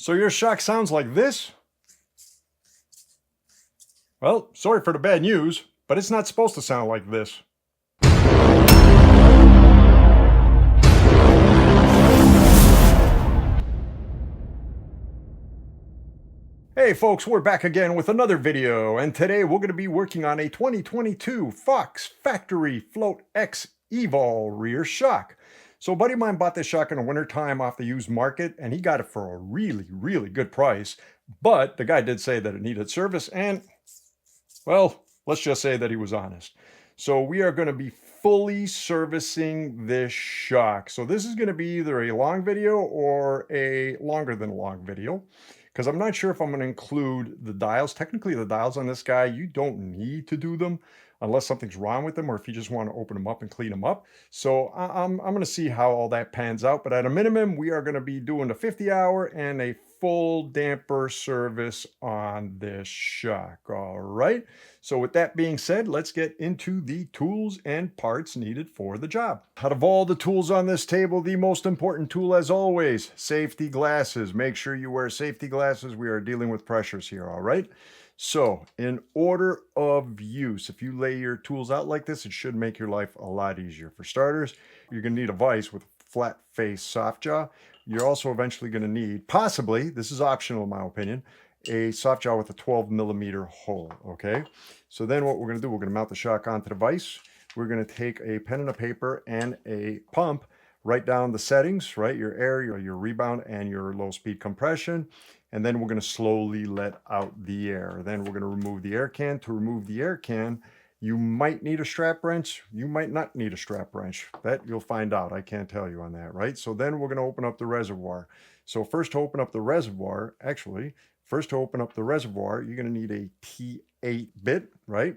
So your shock sounds like this? Well, sorry for the bad news, but it's not supposed to sound like this. Hey folks, we're back again with another video, and today we're going to be working on a 2022 Fox Factory Float X Evol rear shock. So a buddy of mine bought this shock in the wintertime off the used market, and he got it for a really good price. But the guy did say that it needed service, and well, let's just say that he was honest. So we are going to be fully servicing this shock. So this is going to be either a long video or a longer than long video, because I'm not sure if I'm going to include the dials. Technically, the dials on this guy, you don't need to do them unless something's wrong with them or if you just want to open them up and clean them up. So I'm going to see how all that pans out. But at a minimum, we are going to be doing a 50-hour and a full damper service on this shock. All right. So with that being said, let's get into the tools and parts needed for the job. Out of all the tools on this table, the most important tool as always, safety glasses. Make sure you wear safety glasses. We are dealing with pressures here. All right. So in order of use, if you lay your tools out like this, it should make your life a lot easier. For starters, you're going to need a vise with a flat face soft jaw. You're also eventually going to need, possibly, this is optional in my opinion, a soft jaw with a 12mm hole, okay? So then what we're going to do, we're going to mount the shock onto the vise. We're going to take a pen and a paper and a pump, write down the settings, right? Your air, your rebound, and your low speed compression. And then we're going to slowly let out the air. Then we're going to remove the air can. To remove the air can, you might need a strap wrench. You might not need a strap wrench. That you'll find out. I can't tell you on that, right? So then we're going to open up the reservoir. So first to open up the reservoir, you're going to need a T8 bit, right?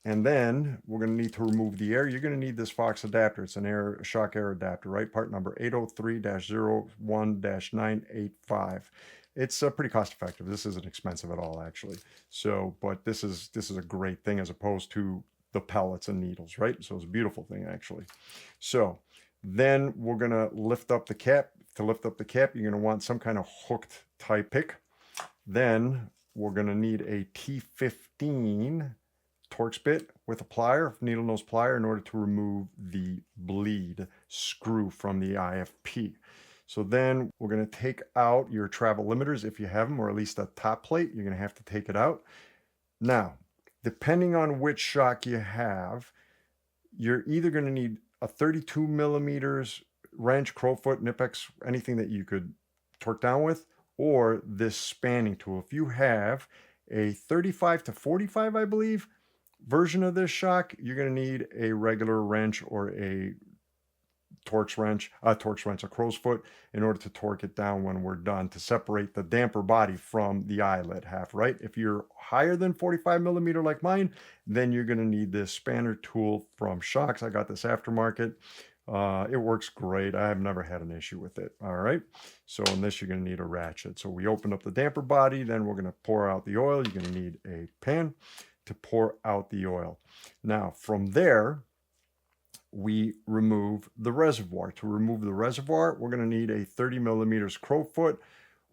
And then we're going to need to remove the air. You're going to need this Fox adapter. It's a shock air adapter, right? Part number 803-01-985. It's pretty cost effective. This isn't expensive at all, actually. So, but this is a great thing as opposed to the pellets and needles, right? So it's a beautiful thing, actually. So then we're going to lift up the cap. To lift up the cap, you're going to want some kind of hooked type pick. Then we're going to need a T15 Torx bit with a plier, needle nose plier, in order to remove the bleed screw from the IFP. So then we're going to take out your travel limiters if you have them, or at least the top plate. You're going to have to take it out. Now, depending on which shock you have, you're either going to need a 32mm wrench, crowfoot, Nipex, anything that you could torque down with, or this spanning tool. If you have a 35 to 45, I believe, version of this shock, you're going to need a regular wrench or a Torx wrench, a crow's foot, in order to torque it down when we're done, to separate the damper body from the eyelet half, right? If you're higher than 45mm like mine, then you're going to need this spanner tool from Shocks. I got this aftermarket. It works great. I have never had an issue with it. All right. So in this, you're going to need a ratchet. So we open up the damper body, then we're going to pour out the oil. You're going to need a pan to pour out the oil. Now from there, we remove the reservoir. To remove the reservoir, we're going to need a 30mm crowfoot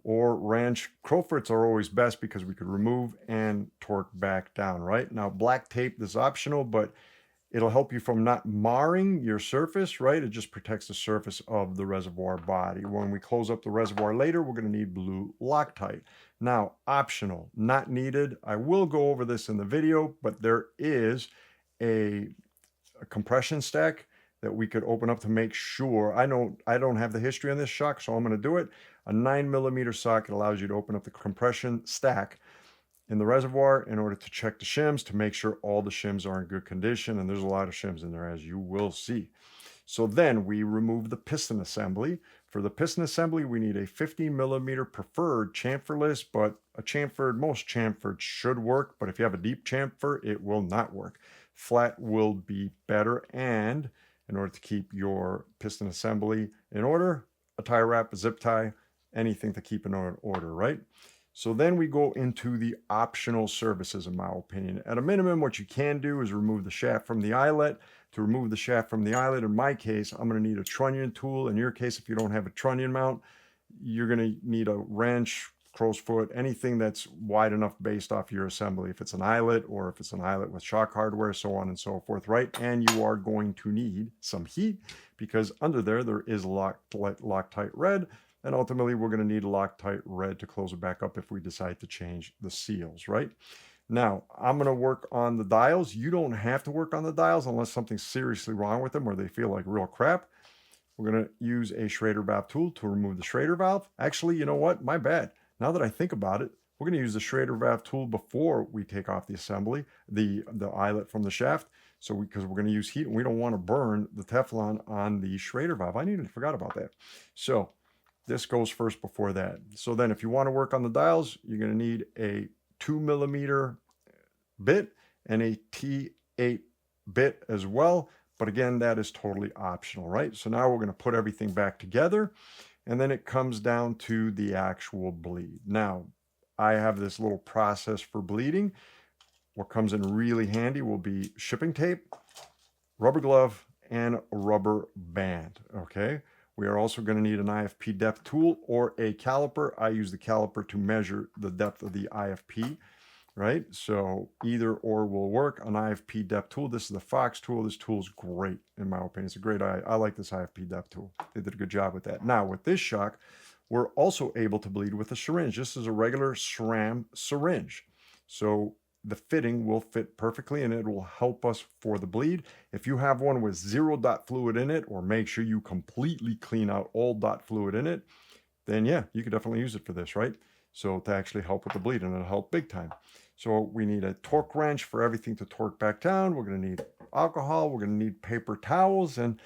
or wrench. Crowfoots are always best because we could remove and torque back down, right? Now, black tape is optional, but it'll help you from not marring your surface, right? It just protects the surface of the reservoir body. When we close up the reservoir later, we're going to need blue Loctite. Now, optional, not needed. I will go over this in the video, but there is a compression stack that we could open up to make sure. I don't have the history on this shock, so I'm going to do it. A 9mm socket allows you to open up the compression stack in the reservoir in order to check the shims, to make sure all the shims are in good condition, and there's a lot of shims in there, as you will see. So then we remove the piston assembly. For the piston assembly, we need a 15mm preferred chamferless, but most chamfered should work, but if you have a deep chamfer, it will not work. Flat will be better, and in order to keep your piston assembly in order, a tie wrap, a zip tie, anything to keep it in order, right? So then we go into the optional services, in my opinion. At a minimum, what you can do is remove the shaft from the eyelet. To remove the shaft from the eyelet, in my case, I'm going to need a trunnion tool. In your case, if you don't have a trunnion mount, you're going to need a wrench, crow's foot, anything that's wide enough based off your assembly. If it's an eyelet or if it's an eyelet with shock hardware, so on and so forth, right? And you are going to need some heat because under there is Loctite red. And ultimately, we're going to need Loctite red to close it back up if we decide to change the seals, right? Now, I'm going to work on the dials. You don't have to work on the dials unless something's seriously wrong with them or they feel like real crap. We're going to use a Schrader valve tool to remove the Schrader valve. Actually, you know what? My bad. Now that I think about it, we're going to use the Schrader valve tool before we take off the assembly, the eyelet from the shaft. So because we're going to use heat and we don't want to burn the Teflon on the Schrader valve. I forgot about that. So this goes first before that. So then if you want to work on the dials, you're going to need a 2mm bit and a T8 bit as well. But again, that is totally optional, right? So now we're going to put everything back together, and then it comes down to the actual bleed. Now, I have this little process for bleeding. What comes in really handy will be shipping tape, rubber glove, and a rubber band, okay? We are also going to need an IFP depth tool or a caliper. I use the caliper to measure the depth of the IFP. Right? So either or will work. An IFP depth tool. This is the Fox tool. This tool is great, in my opinion. It's a great, I like this IFP depth tool. They did a good job with that. Now, with this shock, we're also able to bleed with a syringe. This is a regular SRAM syringe. So the fitting will fit perfectly and it will help us for the bleed. If you have one with 0 dot fluid in it, or make sure you completely clean out all dot fluid in it, then yeah, you could definitely use it for this, right? So to actually help with the bleed, and it'll help big time. So we need a torque wrench for everything to torque back down. We're going to need alcohol. We're going to need paper towels. And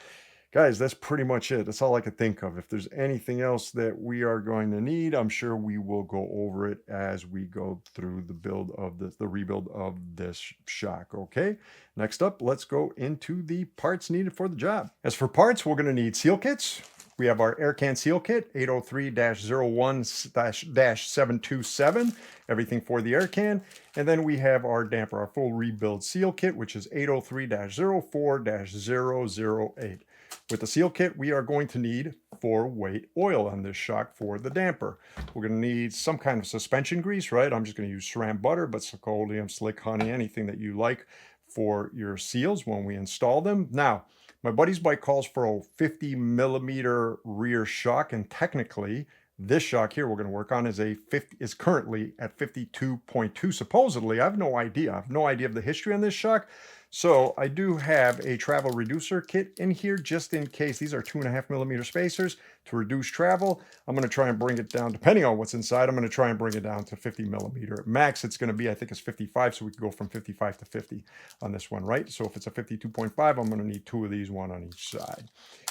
guys, that's pretty much it. That's all I could think of. If there's anything else that we are going to need, I'm sure we will go over it as we go through the build of the rebuild of this shock. Okay. Next up, let's go into the parts needed for the job. As for parts, we're going to need seal kits. We have our air can seal kit, 803-01-727, everything for the air can. And then we have our damper, our full rebuild seal kit, which is 803-04-008. With the seal kit, we are going to need 4-weight oil on this shock for the damper. We're going to need some kind of suspension grease, right? I'm just going to use SRAM butter, but Sicolium, Slick Honey, anything that you like for your seals when we install them. Now, my buddy's bike calls for a 50mm rear shock, and technically this shock here we're going to work on is currently at 52.2 supposedly. I have no idea. I have no idea of the history on this shock. So I do have a travel reducer kit in here just in case. These are 2.5mm spacers to reduce travel. I'm going to try and bring it down, depending on what's inside, I'm going to try and bring it down to 50mm. Max, it's going to be, I think it's 55, so we can go from 55 to 50 on this one, right? So if it's a 52.5, I'm going to need 2 of these, 1 on each side.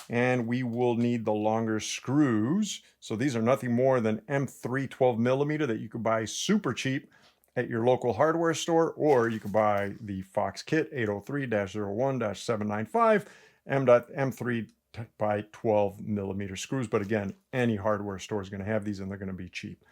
And we will need the longer screws. So these are nothing more than M3 12mm that you could buy super cheap at your local hardware store, or you could buy the Fox kit 803-01-795 M3 by 12mm screws. But again, any hardware store is going to have these and they're going to be cheap.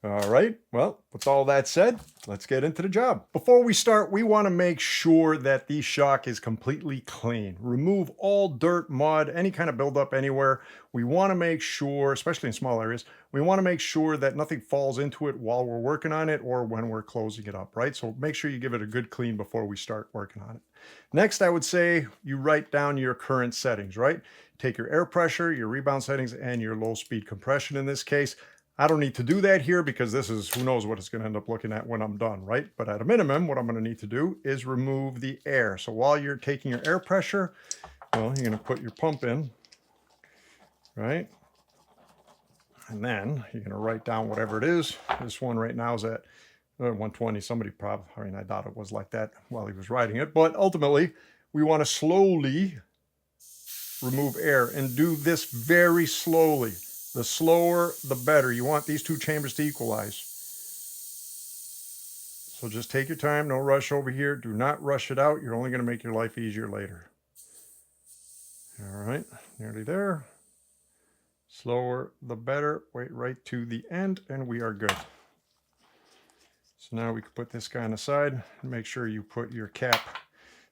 All right, well, with all that said, let's get into the job. Before we start, we want to make sure that the shock is completely clean. Remove all dirt, mud, any kind of buildup anywhere. We want to make sure, especially in small areas, we want to make sure that nothing falls into it while we're working on it or when we're closing it up, right? So make sure you give it a good clean before we start working on it. Next, I would say you write down your current settings, right? Take your air pressure, your rebound settings, and your low speed compression in this case. I don't need to do that here because this is, who knows what it's going to end up looking at when I'm done, right? But at a minimum, what I'm going to need to do is remove the air. So while you're taking your air pressure, well, you're going to put your pump in, right? And then you're going to write down whatever it is. This one right now is at 120. Somebody probably, I mean, I doubt it was like that while he was writing it. But ultimately, we want to slowly remove air and do this very slowly. The slower, the better. You want these two chambers to equalize. So just take your time. No rush over here. Do not rush it out. You're only going to make your life easier later. All right, nearly there. Slower, the better. Wait right to the end, and we are good. So now we can put this guy on the side and make sure you put your cap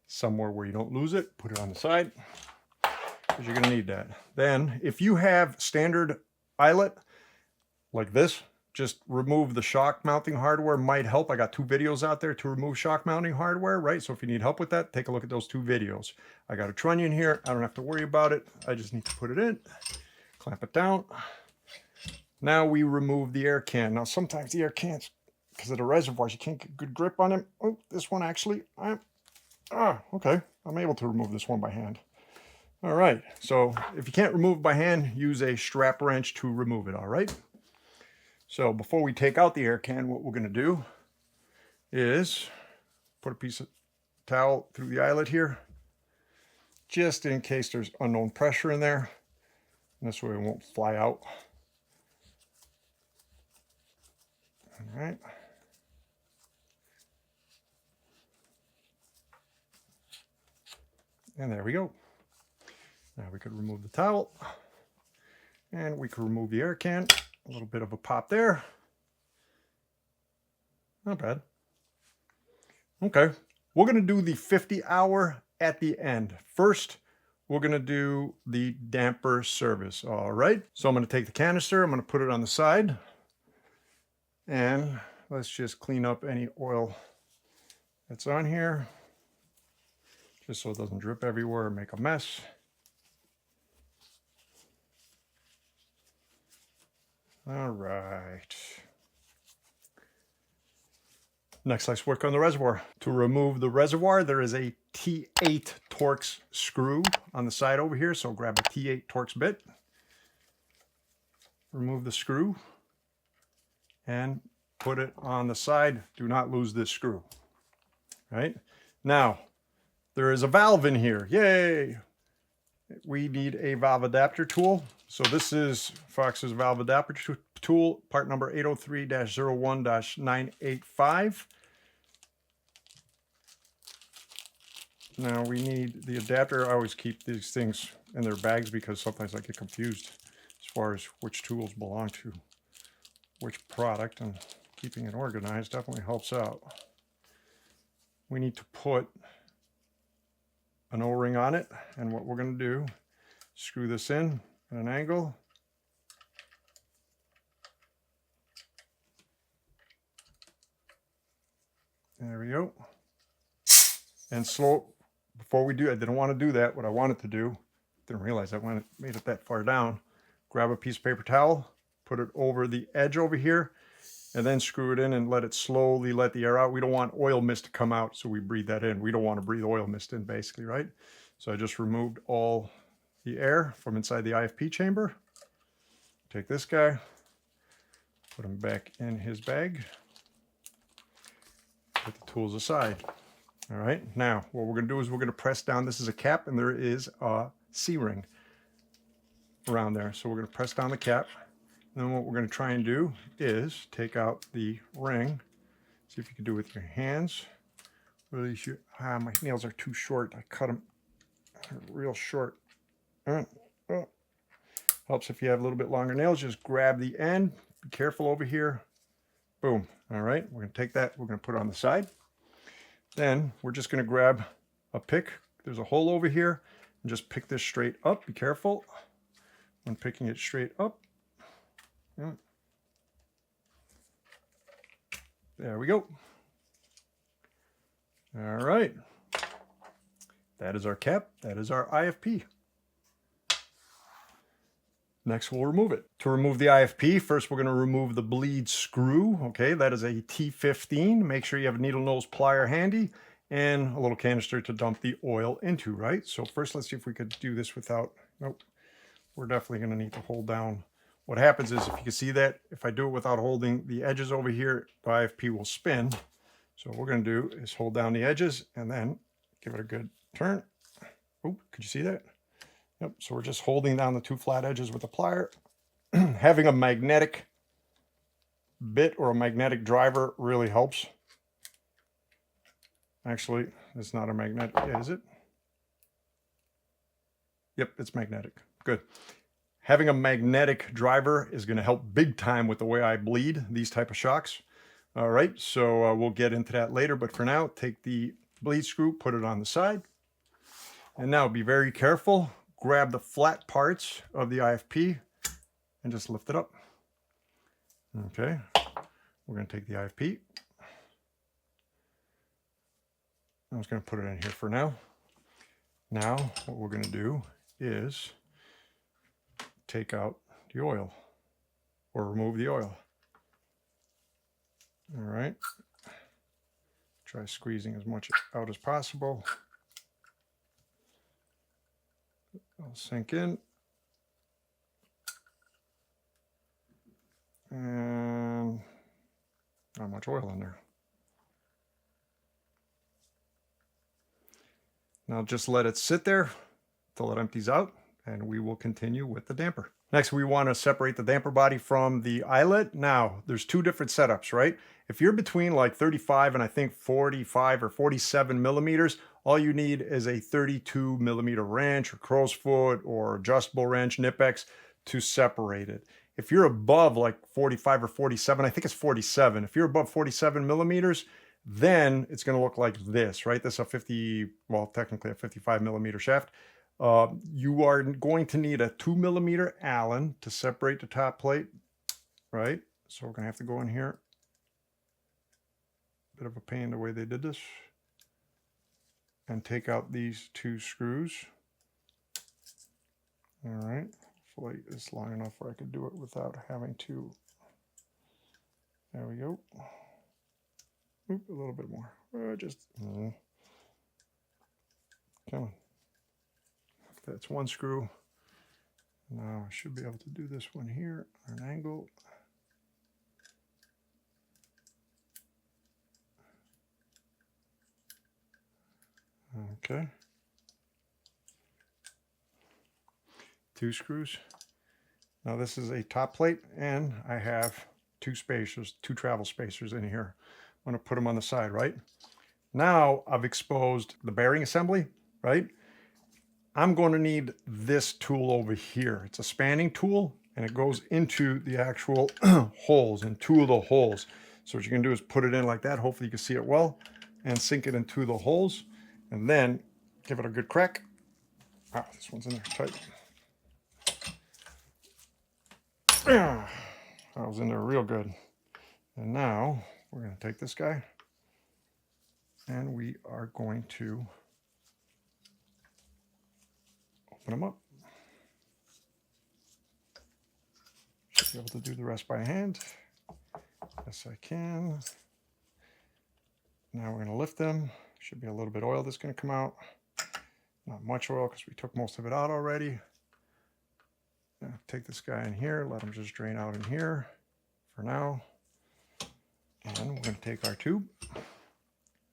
somewhere where you don't lose it. Put it on the side because you're going to need that. Then, if you have standard eyelet, like this. Just remove the shock mounting hardware might help. I got 2 videos out there to remove shock mounting hardware, right? So if you need help with that, take a look at those 2 videos. I got a trunnion here. I don't have to worry about it. I just need to put it in, clamp it down. Now we remove the air can. Now sometimes the air cans, because of the reservoirs, you can't get good grip on them. Oh, this one actually, okay. I'm able to remove this one by hand. All right, so if you can't remove by hand, use a strap wrench to remove it, all right? So before we take out the air can, what we're going to do is put a piece of towel through the eyelet here, just in case there's unknown pressure in there. And this way it won't fly out. All right. And there we go. Now we could remove the towel, and we could remove the air can. A little bit of a pop there. Not bad. Okay, we're going to do the 50-hour at the end. First, we're going to do the damper service. All right, so I'm going to take the canister. I'm going to put it on the side. And let's just clean up any oil that's on here, just so it doesn't drip everywhere and make a mess. All right. Next, let's work on the reservoir. To remove the reservoir, there is a T8 Torx screw on the side over here. So grab a T8 Torx bit, remove the screw, and put it on the side. Do not lose this screw. Right? Now, there is a valve in here. Yay! We need a valve adapter tool. So this is Fox's valve adapter tool, part number 803-01-985. Now we need the adapter. I always keep these things in their bags because sometimes I get confused as far as which tools belong to which product, and keeping it organized definitely helps out. We need to put an O-ring on it, and what we're going to do, screw this in at an angle. There we go. And slow, before we do, I didn't want to do that. What I wanted to do, didn't realize I made it that far down. Grab a piece of paper towel, put it over the edge over here, and then screw it in and let it slowly let the air out. We don't want oil mist to come out, so we breathe that in. We don't want to breathe oil mist in, basically, right? So I just removed all the air from inside the IFP chamber. Take this guy, put him back in his bag, put the tools aside. All right, now what we're going to do is we're going to press down. This is a cap, and there is a C-ring around there. So we're going to press down the cap. And then what we're going to try and do is take out the ring. See if you can do it with your hands. Really shoot. My nails are too short. I cut them real short. Helps if you have a little bit longer nails. Just grab the end. Be careful over here. Boom. All right, we're going to take that. We're going to put it on the side. Then we're just going to grab a pick. There's a hole over here. And just pick this straight up. Be careful when picking it straight up. Yeah. There we go. All right. That is our cap. That is our IFP. Next, we'll remove it. To remove the IFP, first we're going to remove the bleed screw. Okay, that is a T15. Make sure you have a needle nose plier handy and a little canister to dump the oil into, right? So first, let's see if we could do this without, nope. We're definitely going to need to hold down. What happens is, if you can see that, if I do it without holding the edges over here, the IFP will spin. So what we're going to do is hold down the edges and then give it a good turn. Oh, could you see that? Yep, so we're just holding down the 2 flat edges with a plier. Having a magnetic bit or a magnetic driver really helps. Actually, it's not a magnetic, is it? Yep, it's magnetic. Good. Having a magnetic driver is going to help big time with the way I bleed these type of shocks. All right, so we'll get into that later, but for now, take the bleed screw, put it on the side. And now be very careful. Grab the flat parts of the IFP and just lift it up. Okay, we're going to take the IFP. I'm just going to put it in here for now. Now, what we're going to do is take out the oil, or remove the oil. All right. Try squeezing as much out as possible. It'll sink in. And not much oil in there. Now just let it sit there till it empties out, and we will continue with the damper. Next, we want to separate the damper body from the eyelet. Now, there's two different setups, right? If you're between like 35 and I think 45 or 47 millimeters, all you need is a 32 millimeter wrench or crow's foot or adjustable wrench, Nipex, to separate it. If you're above like 45 or 47, I think it's 47. If you're above 47 millimeters, then it's going to look like this, right? This is a 50, well, technically a 55 millimeter shaft. You are going to need a 2 millimeter Allen to separate the top plate, right? So we're going to have to go in here. Bit of a pain the way they did this. And take out these two screws. All right. Hopefully it's long enough where I could do it without having to. There we go. Oop, a little bit more. Come on. That's one screw. Now I should be able to do this one here at an angle. Okay. Two screws. Now this is a top plate, and I have two spacers, two travel spacers in here. I'm going to put them on the side, right? Now I've exposed the bearing assembly, right? I'm going to need this tool over here. It's a spanning tool, and it goes into the actual holes, and two of the holes. So what you can do is put it in like that. Hopefully you can see it well, and sink it into the holes, and then give it a good crack. Ah, this one's in there tight. That was in there real good. And now we're going to take this guy, and we are going to open them up. Should be able to do the rest by hand. Yes, I can. Now we're going to lift them. Should be a little bit of oil that's going to come out. Not much oil because we took most of it out already. Now take this guy in here, let him just drain out in here for now. And we're going to take our tube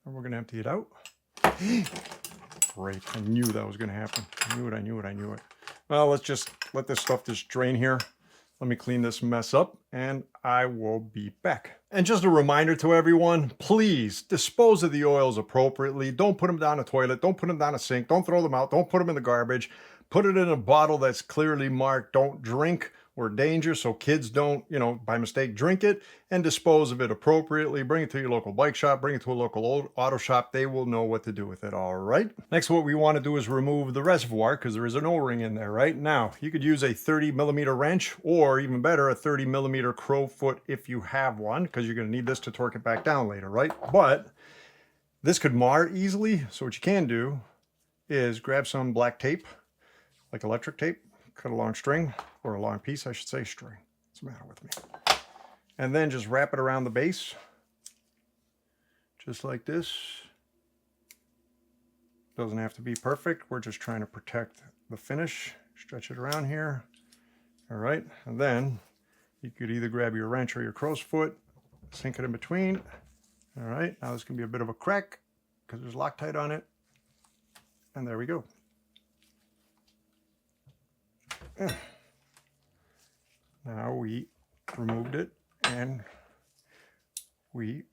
and we're going to empty it out. Great. I knew that was going to happen. I knew it. Well, let's just let this stuff just drain here. Let me clean this mess up and I will be back. And just a reminder to everyone, please dispose of the oils appropriately. Don't put them down a toilet. Don't put them down a sink. Don't throw them out. Don't put them in the garbage. Put it in a bottle that's clearly marked. Don't drink or danger, so kids don't, by mistake drink it, and dispose of it appropriately. Bring it to your local bike shop, bring it to a local auto shop. They will know what to do with it, all right? Next, what we want to do is remove the reservoir because there is an O-ring in there, right? Now, you could use a 30 millimeter wrench or even better, a 30 millimeter crow foot if you have one, because you're going to need this to torque it back down later, right? But this could mar easily, so what you can do is grab some black tape, like electric tape, cut a long string, or a long piece, I should say, string. What's the matter with me? And then just wrap it around the base, just like this. Doesn't have to be perfect. We're just trying to protect the finish. Stretch it around here. All right, and then you could either grab your wrench or your crow's foot, sink it in between. All right, now this can be a bit of a crack because there's Loctite on it. And there we go. Now we removed it, and we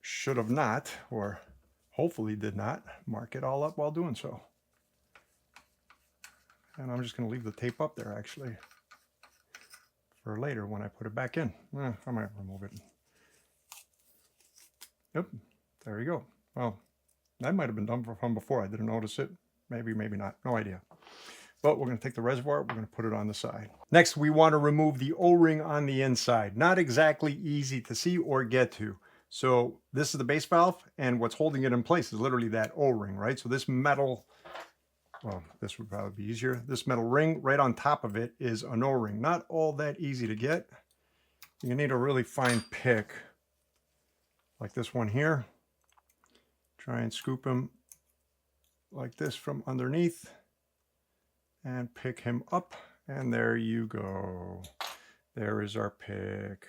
should have not, or hopefully did not, mark it all up while doing so. And I'm just going to leave the tape up there actually for later when I put it back in. I might remove it. Yep, there you go. Well, that might have been done from before. I didn't notice it. Maybe, maybe not. No idea. But we're going to take the reservoir, we're going to put it on the side. Next, we want to remove the O-ring on the inside. Not exactly easy to see or get to. So this is the base valve, and what's holding it in place is literally that O-ring, right? So this metal, well, this would probably be easier. This metal ring right on top of it is an O-ring. Not all that easy to get. You need a really fine pick, like this one here. Try and scoop him like this from underneath and pick him up. And there you go. There is our pick.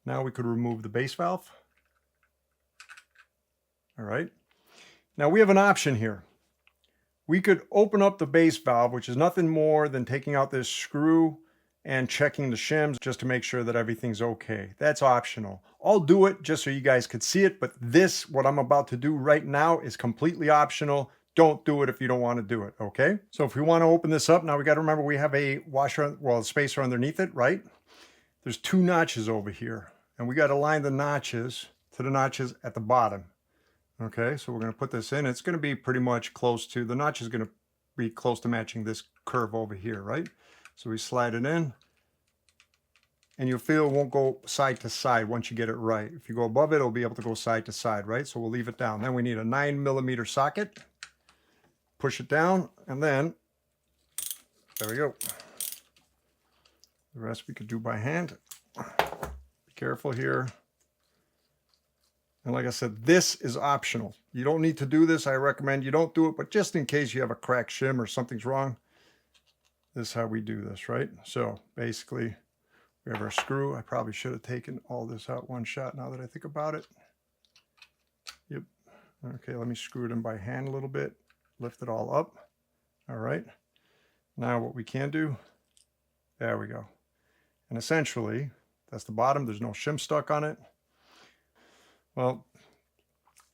Now we could remove the base valve. All right. Now we have an option here. We could open up the base valve, which is nothing more than taking out this screw and checking the shims just to make sure that everything's okay. That's optional. I'll do it just so you guys could see it, but this, what I'm about to do right now, is completely optional. Don't do it if you don't want to do it, okay? So if we want to open this up, now we got to remember we have a washer, well, a spacer underneath it, right? There's 2 notches over here, and we got to line the notches to the notches at the bottom. Okay, so we're going to put this in. It's going to be pretty much close to, the notch is going to be close to matching this curve over here, right? So we slide it in, and you'll feel it won't go side to side once you get it right. If you go above it, it'll be able to go side to side, right? So we'll leave it down. Then we need a 9mm socket. Push it down, and then, there we go. The rest we could do by hand. Be careful here. And like I said, this is optional. You don't need to do this. I recommend you don't do it, but just in case you have a cracked shim or something's wrong, this is how we do this, right? So basically, we have our screw. I probably should have taken all this out one shot now that I think about it. Yep. Okay, let me screw it in by hand a little bit. Lift it all up. All right. Now what we can do, there we go. And essentially, that's the bottom. There's no shim stuck on it. Well,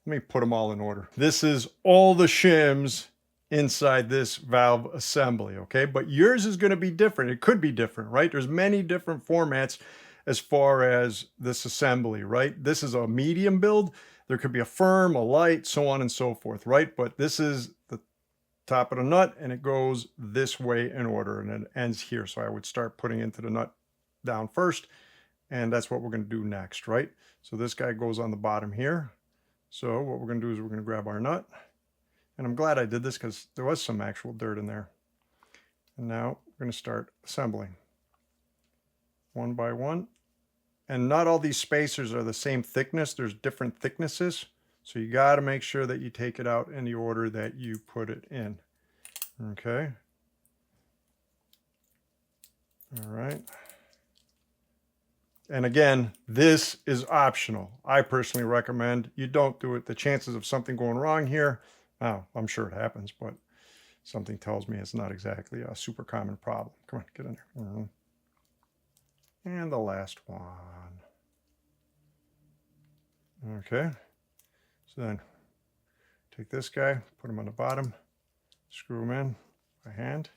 let me put them all in order. This is all the shims inside this valve assembly, okay? But yours is going to be different. It could be different, right? There's many different formats as far as this assembly, right? This is a medium build. There could be a firm, a light, so on and so forth, right? But this is the top of the nut, and it goes this way in order, and it ends here. So I would start putting into the nut down first, and that's what we're going to do next, right? So this guy goes on the bottom here. So what we're going to do is we're going to grab our nut, and I'm glad I did this because there was some actual dirt in there. And now we're going to start assembling one by one. And not all these spacers are the same thickness. There's different thicknesses. So you got to make sure that you take it out in the order that you put it in. Okay. All right. And again, this is optional. I personally recommend you don't do it. The chances of something going wrong here, oh, I'm sure it happens, but something tells me it's not exactly a super common problem. Come on, get in there. And the last one. Okay. So then take this guy, put him on the bottom, screw him in by hand.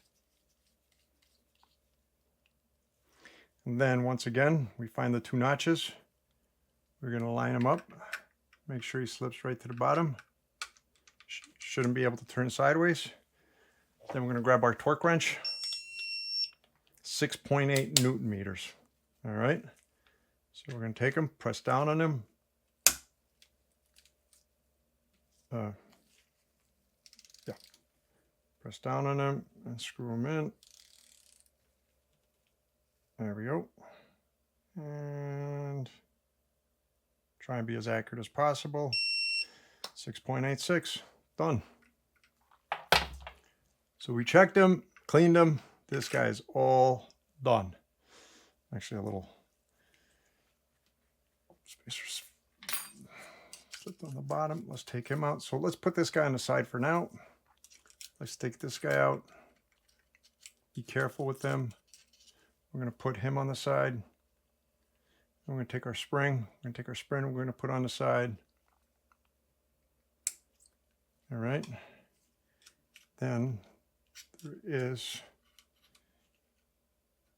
And then once again, we find the 2 notches. We're going to line them up. Make sure he slips right to the bottom. Shouldn't be able to turn sideways. Then we're going to grab our torque wrench. 6.8 Newton meters. All right. So we're going to take them, press down on them. Yeah. Press down on them and screw them in. There we go. And try and be as accurate as possible. 6.86. Done. So we checked them, cleaned them. This guy's all done. Actually, a little spacer slipped on the bottom. Let's take him out. So let's put this guy on the side for now. Let's take this guy out. Be careful with them. We're going to put him on the side. We're going to take our spring. We're going to take our spring. We're going to put on the side. All right. Then there is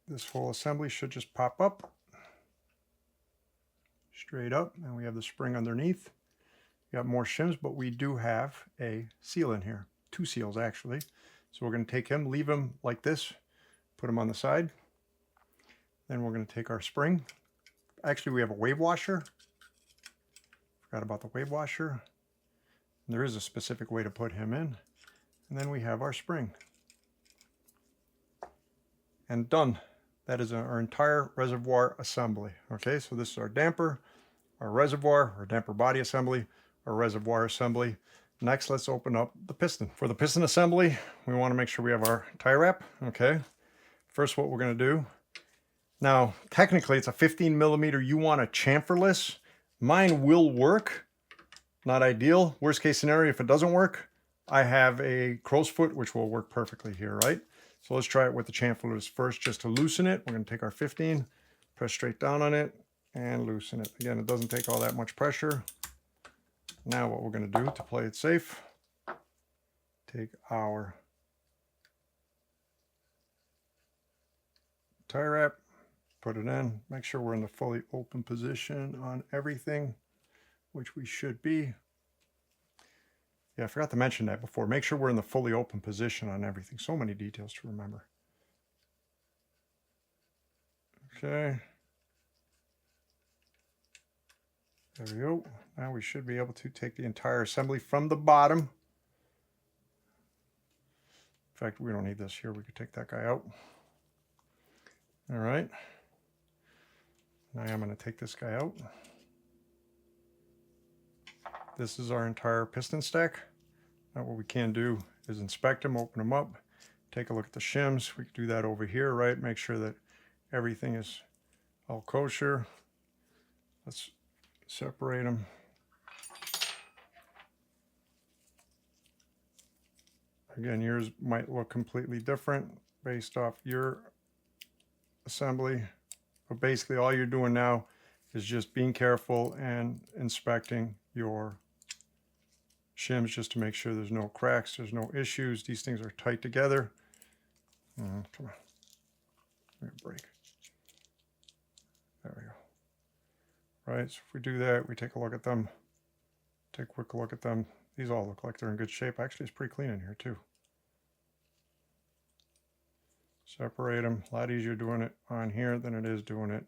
this whole assembly should just pop up straight up, and we have the spring underneath. We got more shims, but we do have a seal in here. 2 seals actually. So we're going to take him, leave him like this, put him on the side. Then we're going to take our spring. Actually, we have a wave washer. Forgot about the wave washer. There is a specific way to put him in. And then we have our spring. And done. That is our entire reservoir assembly. Okay, so this is our damper, our reservoir, our damper body assembly, our reservoir assembly. Next, let's open up the piston. For the piston assembly, we want to make sure we have our tie wrap. Okay, first what we're going to do. Now, technically it's a 15 millimeter. You want a chamferless. Mine will work. Not ideal. Worst case scenario, if it doesn't work, I have a crow's foot, which will work perfectly here, right? So let's try it with the chamferless first, just to loosen it. We're going to take our 15, press straight down on it, and loosen it. Again, it doesn't take all that much pressure. Now what we're going to do to play it safe, take our tie wrap, put it in, make sure we're in the fully open position on everything, which we should be. Yeah, I forgot to mention that before. Make sure we're in the fully open position on everything. So many details to remember. Okay. There we go. Now we should be able to take the entire assembly from the bottom. In fact, we don't need this here. We could take that guy out. All right. Now I'm going to take this guy out. This is our entire piston stack. Now what we can do is inspect them, open them up, take a look at the shims. We can do that over here, right? Make sure that everything is all kosher. Let's separate them. Again, yours might look completely different based off your assembly, but basically all you're doing now is just being careful and inspecting your shims just to make sure there's no cracks, there's no issues. These things are tight together. Come on, give me a break. There we go. Right, so if we do that, we take a look at them, take a quick look at them. These all look like they're in good shape. Actually, it's pretty clean in here too. Separate them. A lot easier doing it on here than it is doing it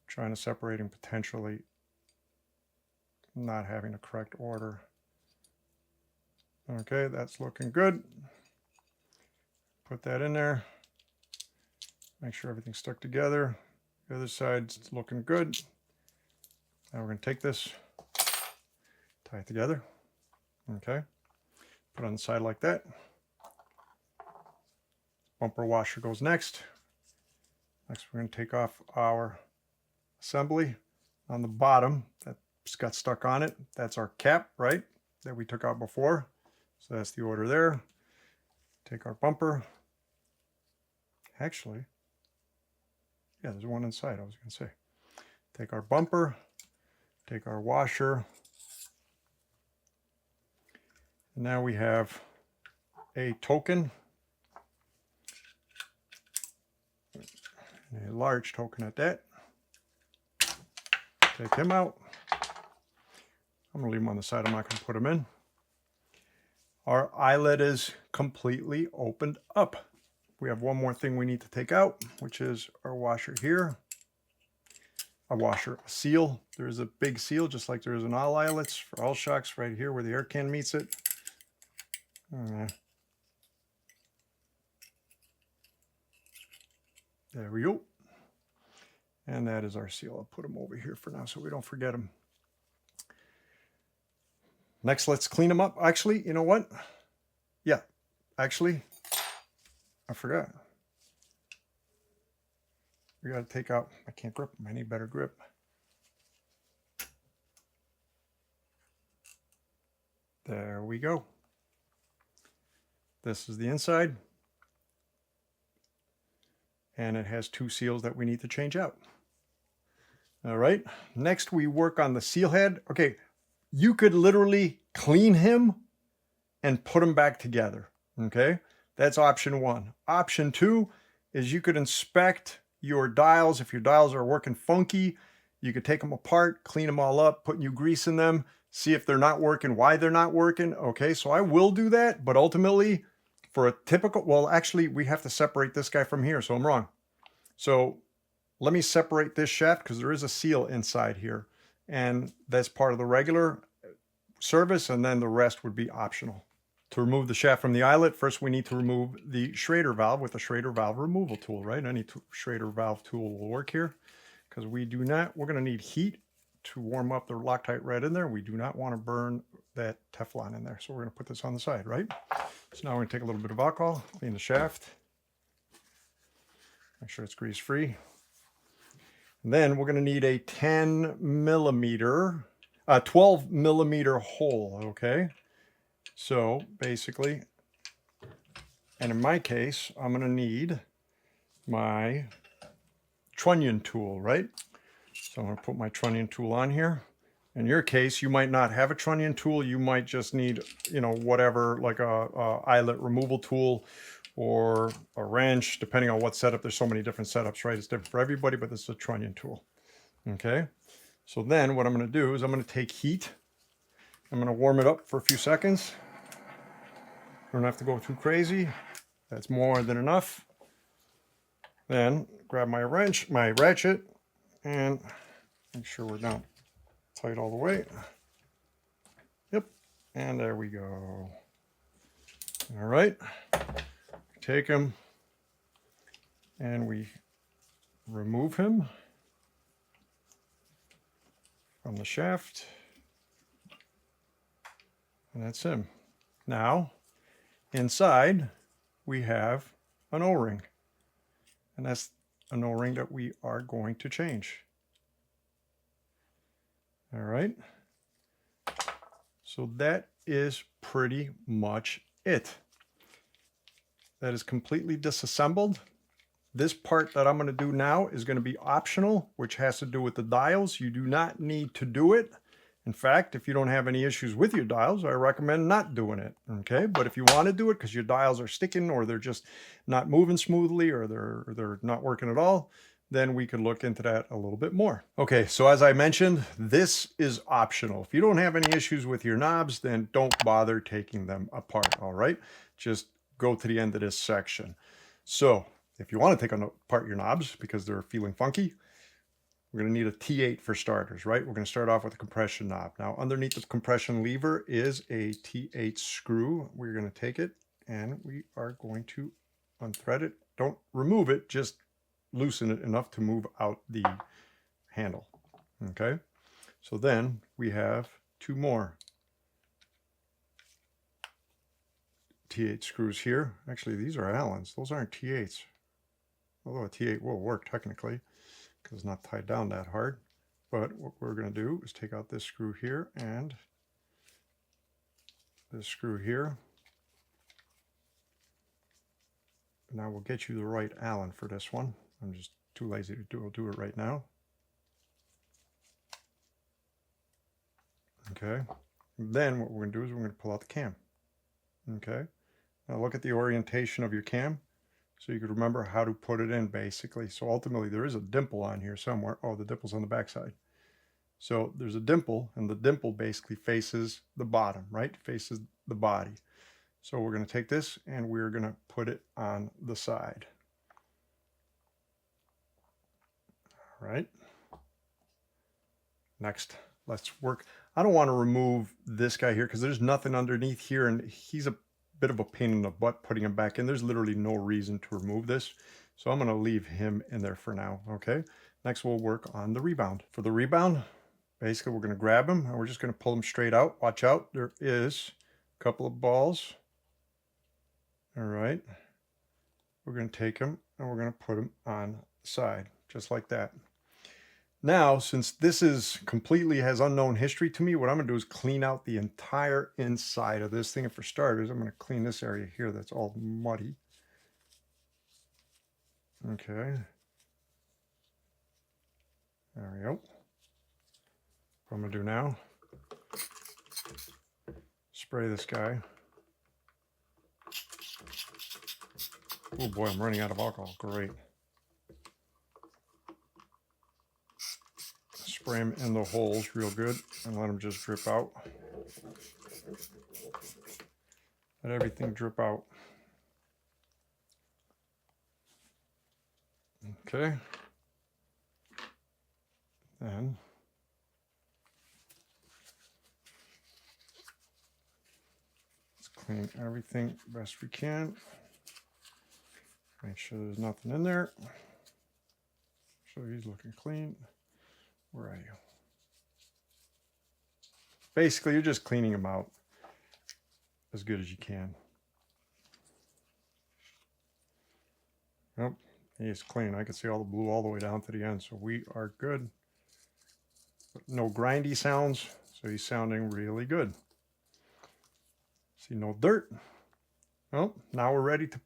trying to separate them, potentially not having the correct order. Okay, that's looking good. Put that in there. Make sure everything's stuck together. The other side's looking good. Now we're going to take this, tie it together. Okay, put it on the side like that. Bumper washer goes next. Next, we're going to take off our assembly on the bottom that's got stuck on it. That's our cap, right, that we took out before. So that's the order there. Take our bumper. Actually, yeah, there's one inside, I was going to say. Take our bumper, take our washer. And now we have a token, a large token at that. Take him out. I'm going to leave him on the side. I'm not going to put him in. Our eyelet is completely opened up. We have one more thing we need to take out, which is our washer here. A washer, a seal. There is a big seal, just like there is in all eyelets for all shocks, right here where the air can meets it. There we go. And that is our seal. I'll put them over here for now so we don't forget them. Next, let's clean them up. Actually, you know what? Yeah, actually, I forgot. We got to take out, I can't grip them. I need better grip. There we go. This is the inside. And it has two seals that we need to change out. All right, next we work on the seal head. Okay, you could literally clean him and put him back together, okay? That's option one. Option two is you could inspect your dials. If your dials are working funky, you could take them apart, clean them all up, put new grease in them, see if they're not working, why they're not working. Okay, so I will do that, but ultimately, For a typical, well, actually, we have to separate this guy from here, so I'm wrong. So let me separate this shaft because there is a seal inside here. And that's part of the regular service, and then the rest would be optional. To remove the shaft from the eyelet, first we need to remove the Schrader valve with a Schrader valve removal tool, right? Any Schrader valve tool will work here because we're going to need heat to warm up the Loctite right in there. We do not want to burn that Teflon in there. So we're going to put this on the side, right? So now we're going to take a little bit of alcohol, clean the shaft, make sure it's grease free. And then we're going to need a 12 millimeter hole, okay? So basically, and in my case, I'm going to need my trunnion tool, right? So I'm going to put my trunnion tool on here. In your case, you might not have a trunnion tool. You might just need, you know, whatever, like a eyelet removal tool or a wrench, depending on what setup. There's so many different setups, right? It's different for everybody, but this is a trunnion tool. Okay. So then what I'm going to do is I'm going to take heat. I'm going to warm it up for a few seconds. Don't have to go too crazy. That's more than enough. Then grab my wrench, my ratchet, and make sure we're down tight all the way. Yep. And there we go. All right. Take him and we remove him from the shaft. And that's him. Now, inside, we have an O-ring. And that's an O-ring that we are going to change. All right. So that is pretty much it. That is completely disassembled. This part that I'm going to do now is going to be optional, which has to do with the dials. You do not need to do it. In fact, if you don't have any issues with your dials, I recommend not doing it, okay? But if you want to do it because your dials are sticking or they're just not moving smoothly or they're not working at all, then we could look into that a little bit more. Okay, so as I mentioned, this is optional. If you don't have any issues with your knobs, then don't bother taking them apart, all right? Just go to the end of this section. So if you want to take apart your knobs because they're feeling funky, we're going to need a T8 for starters, right? We're going to start off with a compression knob. Now, underneath the compression lever is a T8 screw. We're going to take it and we are going to unthread it. Don't remove it, just loosen it enough to move out the handle, okay? So then we have two more T8 screws here. Actually, these are Allens. Those aren't T8s, although a T8 will work technically, because it's not tied down that hard. But what we're going to do is take out this screw here and this screw here. Now we'll get you the right Allen for this one. I'm just too lazy to do it. I'll do it right now. Okay. And then what we're going to do is we're going to pull out the cam. Okay. Now look at the orientation of your cam, so you could remember how to put it in basically. So ultimately there is a dimple on here somewhere. Oh, the dimple's on the back side. So there's a dimple, and the dimple basically faces the bottom, right? Faces the body. So we're going to take this and we're going to put it on the side. All right. Next, let's work. I don't want to remove this guy here because there's nothing underneath here, and he's a bit of a pain in the butt putting him back in. There's literally no reason to remove this. So I'm going to leave him in there for now, okay? Next, we'll work on the rebound. For the rebound, basically we're going to grab him and we're just going to pull him straight out. Watch out, there is a couple of balls. All right. We're going to take him and we're going to put him on the side, just like that. Now, since this is completely has unknown history to me, what I'm going to do is clean out the entire inside of this thing. And for starters, I'm going to clean this area here that's all muddy. Okay. There we go. What I'm going to do now, spray this guy. Oh boy, I'm running out of alcohol. Great. Spray them in the holes real good and let them just drip out. Let everything drip out. Okay. And let's clean everything best we can. Make sure there's nothing in there. So he's looking clean. Where are you? Basically, you're just cleaning them out as good as you can. Yep, he's clean. I can see all the blue all the way down to the end, so we are good. But no grindy sounds, so he's sounding really good. See, no dirt. Well, now we're ready to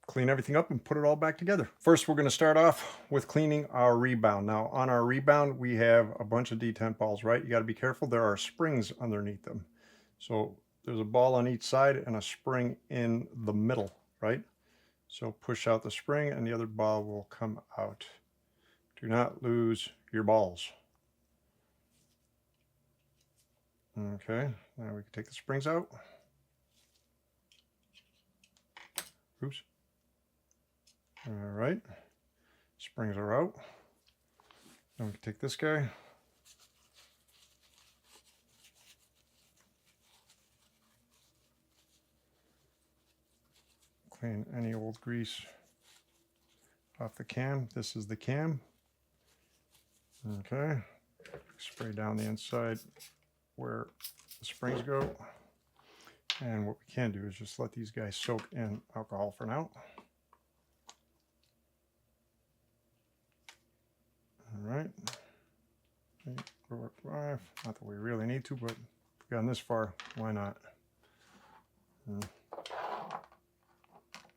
clean everything up and put it all back together. First, we're going to start off with cleaning our rebound. Now, on our rebound, we have a bunch of detent balls, right? You got to be careful. There are springs underneath them. So there's a ball on each side and a spring in the middle, right? So push out the spring and the other ball will come out. Do not lose your balls. Okay, now we can take the springs out. Oops. All right, springs are out. Then we can take this guy. Clean any old grease off the cam. This is the cam. Okay, spray down the inside where the springs go. And what we can do is just let these guys soak in alcohol for now. All right, 8, 4, 5. Not that we really need to, but if we've gotten this far, why not?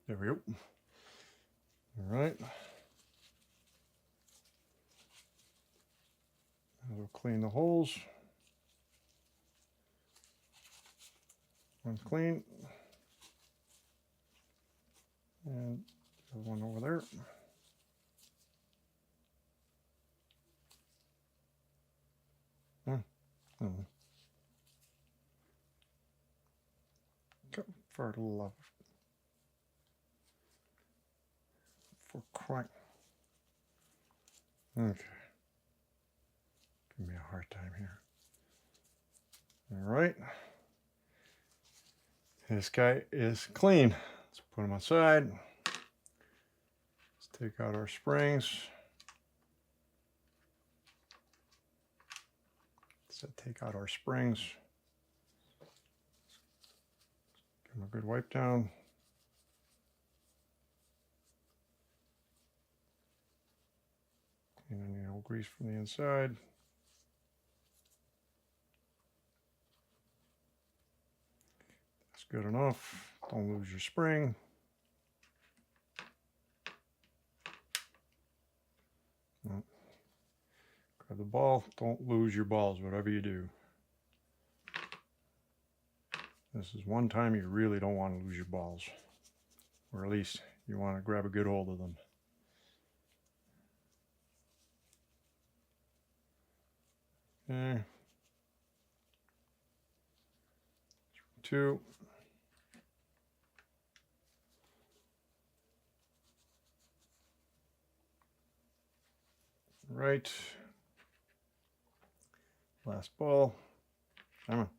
There we go. All right. We'll clean the holes. One's clean. And there's one over there. For love. For crying. Okay. Give me a hard time here. All right. This guy is clean. Let's put him aside. Let's take out our springs. So take out our springs. Give them a good wipe down. Clean any old grease from the inside. That's good enough. Don't lose your spring. No. Grab the ball. Don't lose your balls, whatever you do. This is one time you really don't want to lose your balls. Or at least you want to grab a good hold of them. Okay. 2. Right. Last ball. Come on.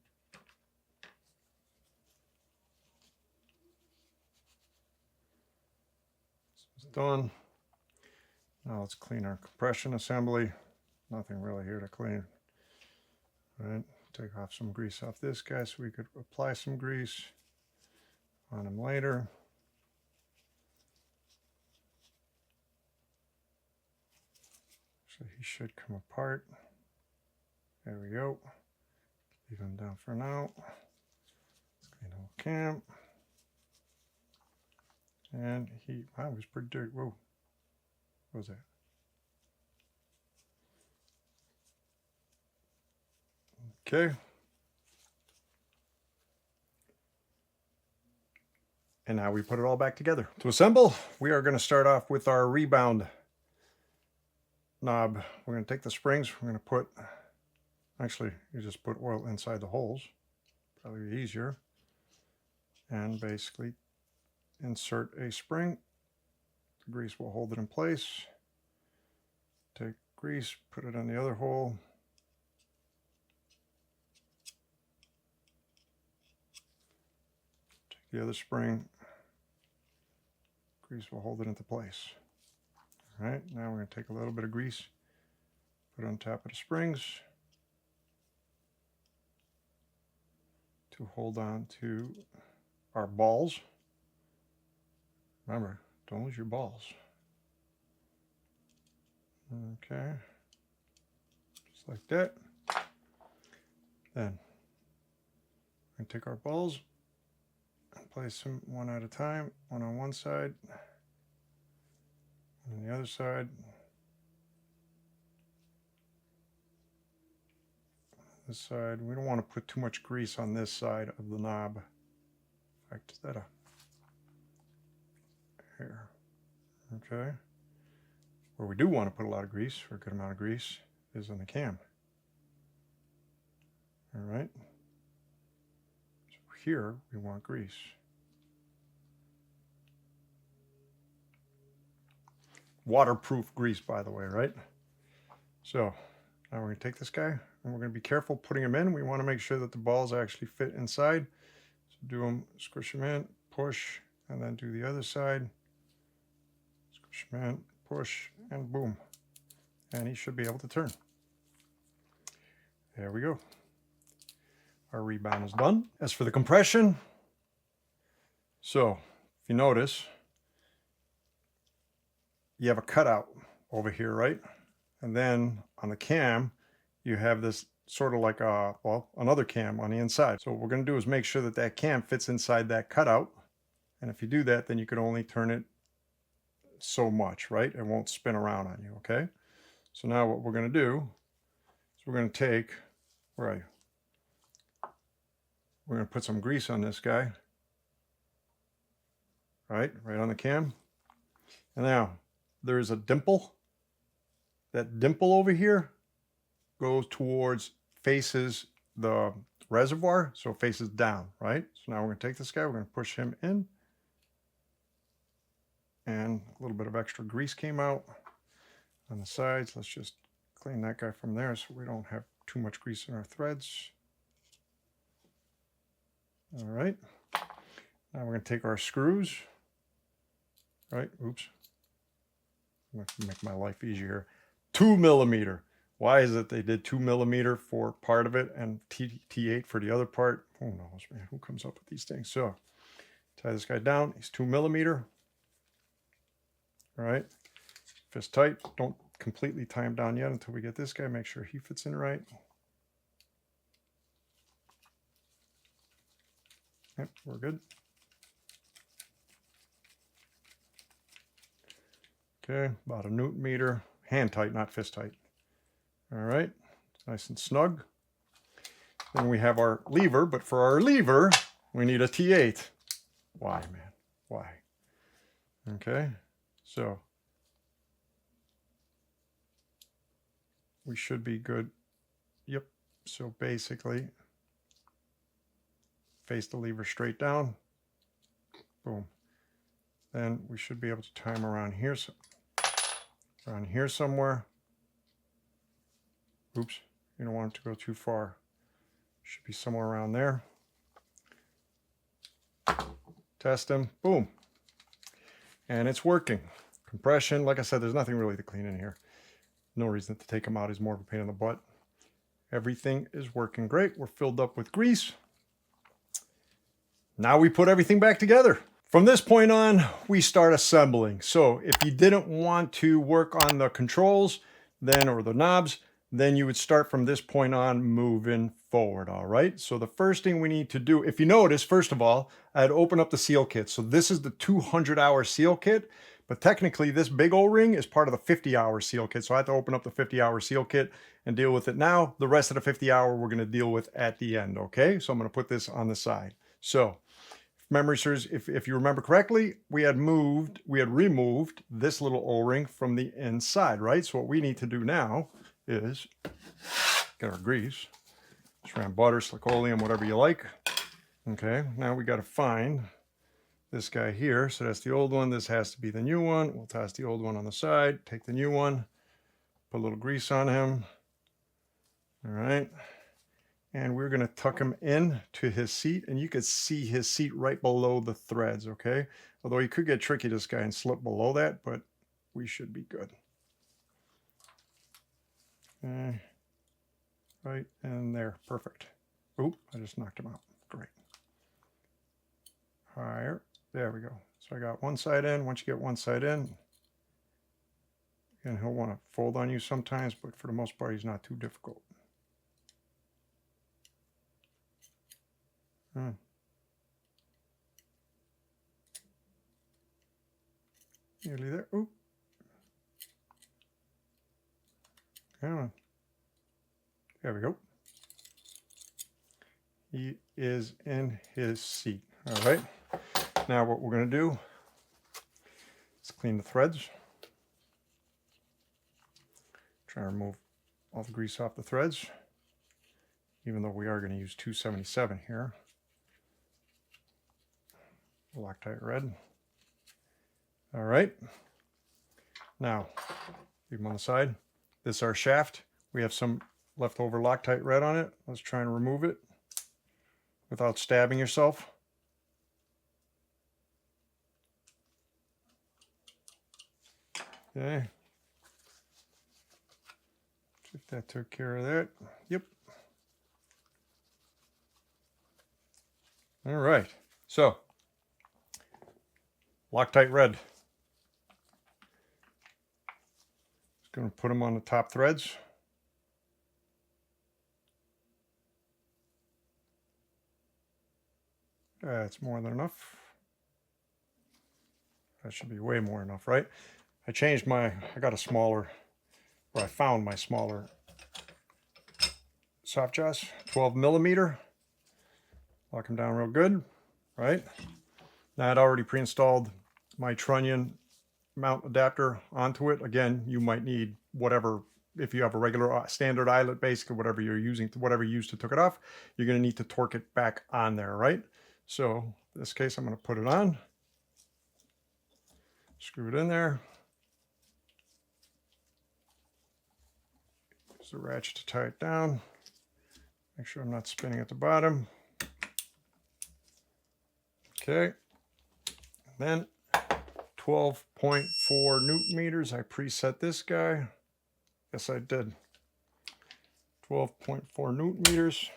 This is done. Now let's clean our compression assembly. Nothing really here to clean. All right. Take off some grease off this guy so we could apply some grease on him later. So he should come apart. There we go. Leave him down for now. Let's clean the whole cam. And he, wow, was pretty dirty. Whoa. What was that? Okay. And now we put it all back together. To assemble, we are going to start off with our rebound knob. We're going to take the springs. We're going to put, actually, you just put oil inside the holes. Probably easier. And basically insert a spring. The grease will hold it in place. take grease, put it on the other hole. Take the other spring. Grease will hold it into place. All right, now we're going to take a little bit of grease, put it on top of the springs to hold on to our balls. Remember, don't lose your balls. Okay, just like that. Then we take our balls and place them one at a time, one on one side, one on the other side. This side, we don't want to put too much grease on this side of the knob. In fact, is that a here? Okay. Where we do want to put a lot of grease, or a good amount of grease, is on the cam. All right. So here we want grease. Waterproof grease, by the way, right? So now we're going to take this guy and we're going to be careful putting him in. We want to make sure that the balls actually fit inside. So do them, squish them in, push, and then do the other side. Squish them in, push, and boom. And he should be able to turn. There we go. Our rebound is done. As for the compression, so if you notice, you have a cutout over here, right? And then on the cam, you have this sort of like a, well, another cam on the inside. So what we're going to do is make sure that that cam fits inside that cutout. And if you do that, then you can only turn it so much, right? It won't spin around on you, okay? So now what we're going to do is we're going to take, where are you? We're going to put some grease on this guy, right on the cam. And now there's a dimple. That dimple over here goes towards, faces the reservoir, so it faces down, right? So now we're going to take this guy, we're going to push him in. And a little bit of extra grease came out on the sides. Let's just clean that guy from there so we don't have too much grease in our threads. All right. Now we're going to take our screws, right? Oops. I'm going to make my life easier. 2 millimeter. Why is it they did 2 millimeter for part of it and T8 for the other part? Who knows, man? Who comes up with these things? So tie this guy down. He's 2 millimeter. All right. Fist tight. Don't completely tie him down yet until we get this guy. Make sure he fits in right. Yep, we're good. Okay, about a Newton meter. Hand tight, not fist tight. All right, nice and snug. Then we have our lever, but for our lever, we need a T8. Why, man? Why? Okay, so we should be good. Yep, so basically, face the lever straight down. Boom. Then we should be able to tie them around here. So around here somewhere. Oops, you don't want it to go too far. Should be somewhere around there. Test them, boom. And it's working. Compression, like I said, there's nothing really to clean in here. No reason to take them out is more of a pain in the butt. Everything is working great. We're filled up with grease. Now we put everything back together. From this point on, we start assembling. So if you didn't want to work on the controls, then, or the knobs, then you would start from this point on moving forward, all right? So the first thing we need to do, if you notice, first of all, I had opened up the seal kit. So this is the 200-hour seal kit, but technically this big O-ring is part of the 50-hour seal kit. So I had to open up the 50-hour seal kit and deal with it now. The rest of the 50-hour we're gonna deal with at the end, okay? So I'm gonna put this on the side. So memory serves, if you remember correctly, we had removed this little O-ring from the inside, right? So what we need to do now is get our grease, Saran butter, silicoleum, whatever you like. Okay, now we got to find this guy here. So that's the old one. This has to be the new one. We'll toss the old one on the side, take the new one, Put a little grease on him. All right. And we're going to tuck him in to his seat, and you could see his seat right below the threads, okay? Although he could get tricky, this guy, and slip below that, but we should be good. Okay. Right in there, perfect. Oop, I just knocked him out, great. Higher, there we go. So I got one side in. Once you get one side in, and he'll want to fold on you sometimes, but for the most part, he's not too difficult. Nearly there. Oop. Come on. There we go. He is in his seat. All right. Now what we're going to do is clean the threads. Try to remove all the grease off the threads, even though we are going to use 277 here. Loctite red. All right. Now, leave them on the side. This is our shaft. We have some leftover Loctite red on it. Let's try and remove it without stabbing yourself. Okay. See if that took care of that. Yep. All right. So, Loctite red. Just going to put them on the top threads. That's more than enough. That should be way more enough, right? I changed my, I got a smaller, or I found my smaller soft jaws, 12 millimeter. Lock them down real good, right? Now I'd already pre-installed my trunnion mount adapter onto it. Again, you might need whatever, if you have a regular standard eyelet, basically whatever you're using, whatever you used to took it off, you're going to need to torque it back on there, right? So in this case, I'm going to put it on, screw it in there. Use the ratchet to tie it down. Make sure I'm not spinning at the bottom. Okay. And then 12.4 Newton meters. I preset this guy. Yes, I did. 12.4 Newton meters.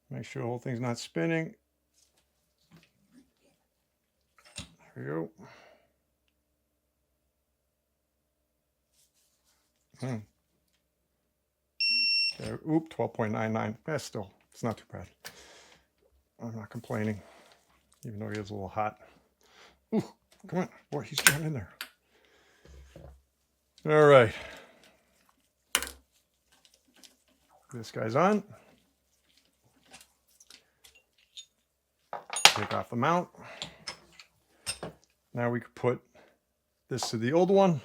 Make sure the whole thing's not spinning. There we go. There, oop, 12.99. That's still, it's not too bad. I'm not complaining, even though he is a little hot. Ooh, come on, boy, he's down in there. All right. This guy's on. Take off the mount. Now we could put this to the old one.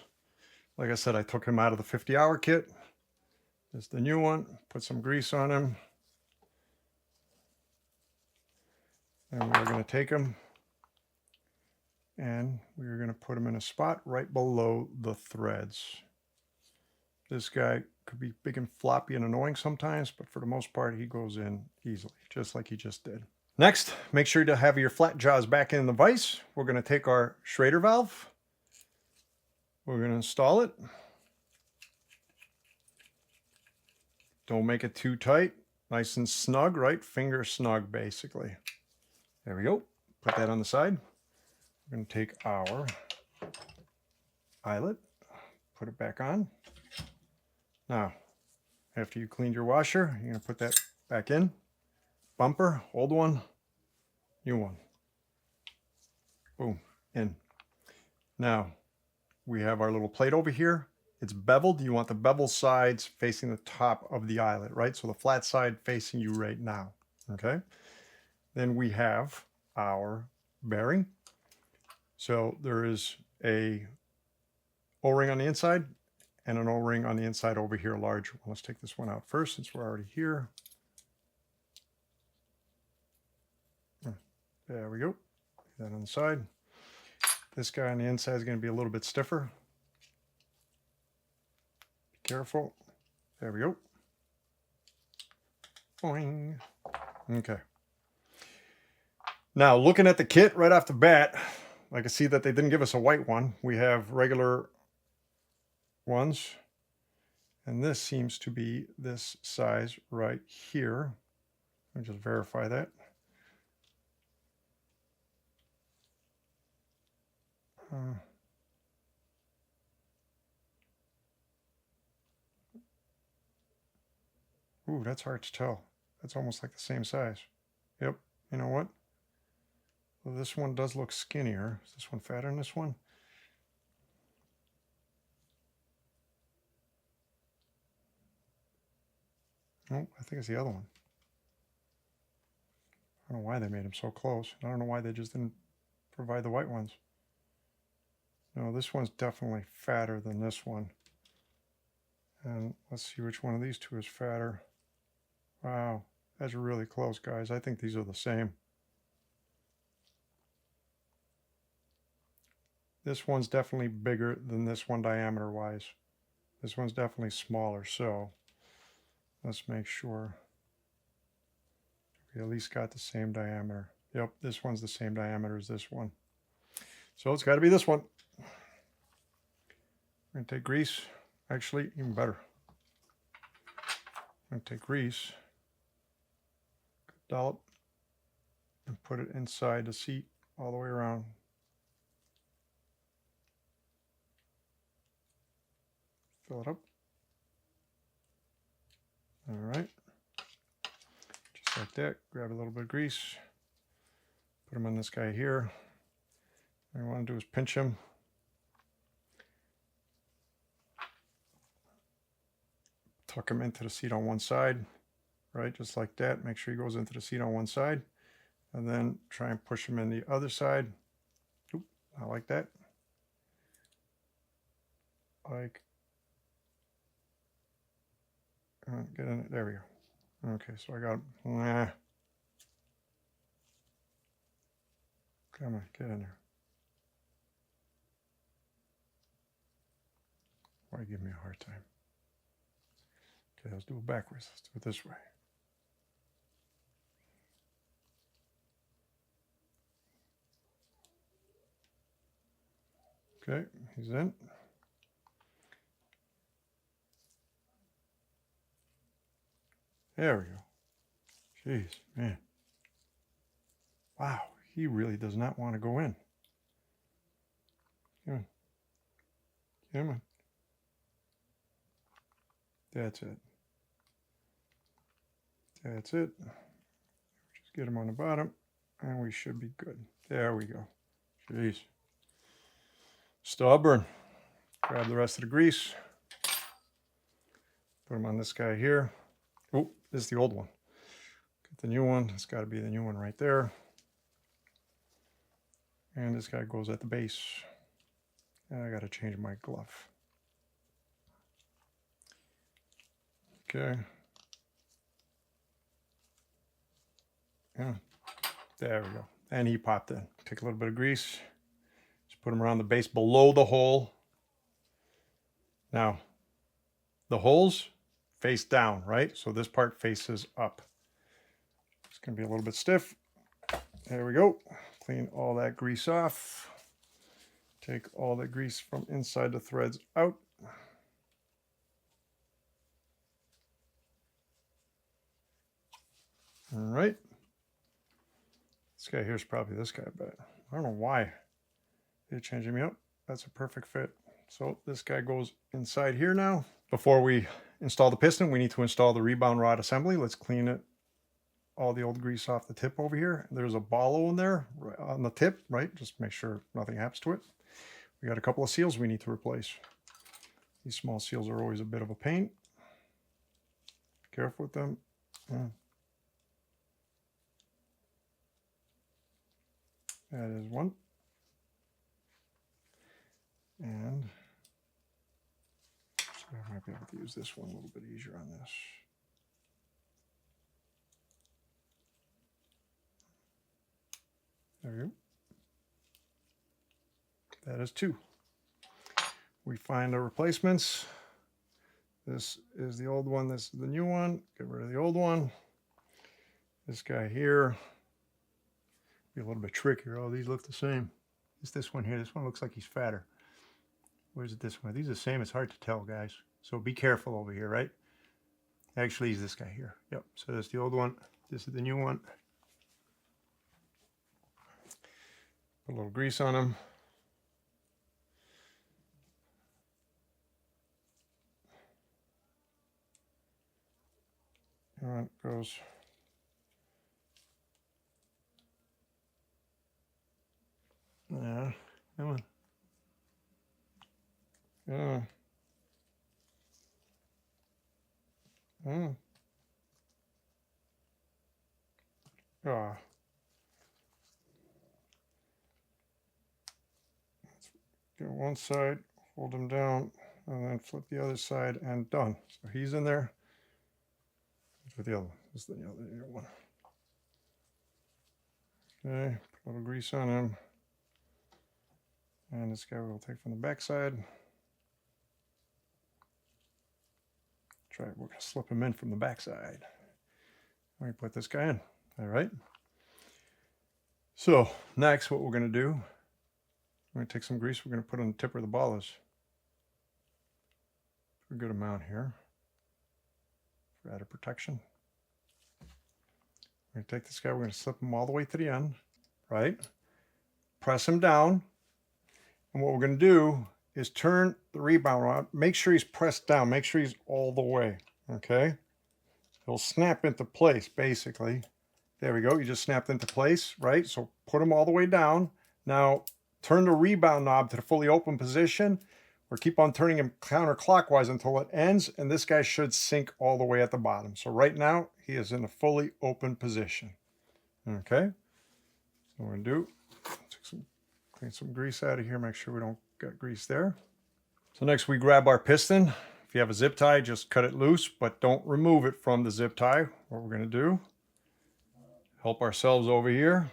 Like I said, I took him out of the 50-hour kit. This is the new one. Put some grease on him. And we're going to take him and we're going to put him in a spot right below the threads. This guy could be big and floppy and annoying sometimes, but for the most part, he goes in easily, just like he just did. Next, make sure to have your flat jaws back in the vise. We're going to take our Schrader valve. We're going to install it. Don't make it too tight. Nice and snug, right? Finger snug, basically. There we go. Put that on the side. We're going to take our eyelet, put it back on. Now, after you cleaned your washer, you're going to put that back in. Bumper, old one, new one. Boom, in. Now, we have our little plate over here. It's beveled. You want the bevel sides facing the top of the eyelet, right? So the flat side facing you right now, okay? Then we have our bearing. So there is a O-ring on the inside and an O-ring on the inside over here, large. Let's take this one out first since we're already here. There we go. Put that on the side. This guy on the inside is going to be a little bit stiffer. Careful. There we go. Boing. Okay. Now, looking at the kit right off the bat, I can see that they didn't give us a white one. We have regular ones. And this seems to be this size right here. Let me just verify that. Ooh, that's hard to tell. That's almost like the same size. Yep. You know what? Well, this one does look skinnier. Is this one fatter than this one? Oh, I think it's the other one. I don't know why they made them so close. I don't know why they just didn't provide the white ones. No, this one's definitely fatter than this one. And let's see which one of these two is fatter. Wow, that's really close, guys. I think these are the same. This one's definitely bigger than this one diameter-wise. This one's definitely smaller, so let's make sure we at least got the same diameter. Yep, this one's the same diameter as this one. So it's got to be this one. I'm going to take grease. Actually, even better. I'm going to take grease, dollop, and put it inside the seat all the way around. Fill it up. All right. Just like that. Grab a little bit of grease. Put them on this guy here. What I want to do is pinch him. Tuck him into the seat on one side, right? Just like that. Make sure he goes into the seat on one side. And then try and push him in the other side. Oop, I like that. Like, get in it. There we go. Okay, so I got him. Come on, get in there. Why give me a hard time? Okay, let's do it backwards. Let's do it this way. Okay, he's in. There we go. Jeez, man. Wow, he really does not want to go in. Come on. Come on. That's it. That's it. Just get him on the bottom, and we should be good. There we go. Jeez. Stubborn. Grab the rest of the grease. Put them on this guy here. Oh, this is the old one. Get the new one. It's got to be the new one right there. And this guy goes at the base. And I got to change my glove. Okay. Yeah. There we go. And he popped in. Take a little bit of grease. Just put him around the base below the hole. Now, the holes face down, right? So this part faces up. It's going to be a little bit stiff. There we go. Clean all that grease off. Take all the grease from inside the threads out. All right. This guy here is probably this guy, but I don't know why they're changing me up. That's a perfect fit. So this guy goes inside here now. Before we install the piston, we need to install the rebound rod assembly. Let's clean it, all the old grease off the tip over here. There's a ball hole in there right on the tip, right? Just make sure nothing happens to it. We got a couple of seals we need to replace. These small seals are always a bit of a pain. Careful with them. That is one. And so I might be able to use this one a little bit easier on this. There we go. That is two. We find the replacements. This is the old one. This is the new one. Get rid of the old one. This guy here. Be a little bit trickier. Oh, these look the same. It's this one here. This one looks like he's fatter. Where's it this one? These are the same. It's hard to tell, guys. So be careful over here, right? Actually, he's this guy here. Yep. So that's the old one. This is the new one. Put a little grease on him. And it goes. Yeah. Come on. Yeah. Mm. Ah. Let's get one side, hold him down, and then flip the other side, and done. So he's in there. With the other one. This is the other one. Okay, put a little grease on him. And this guy we'll take from the back side. We're going to slip him in from the back side. Let me put this guy in. All right. So next, what we're going to do, we're going to take some grease. We're going to put on the tip where the ball is. A good amount here for added protection. We're going to take this guy. We're going to slip him all the way to the end. Right. Press him down. And what we're going to do is turn the rebound rod. Make sure he's pressed down. Make sure he's all the way. Okay. He'll snap into place, basically. There we go. You just snapped into place, right? So put him all the way down. Now turn the rebound knob to the fully open position, or keep on turning him counterclockwise until it ends. And this guy should sink all the way at the bottom. So right now he is in a fully open position. Okay. So what we're going to do, clean some grease out of here. Make sure we don't get grease there. So next we grab our piston. If you have a zip tie, just cut it loose, but don't remove it from the zip tie. What we're going to do, help ourselves over here.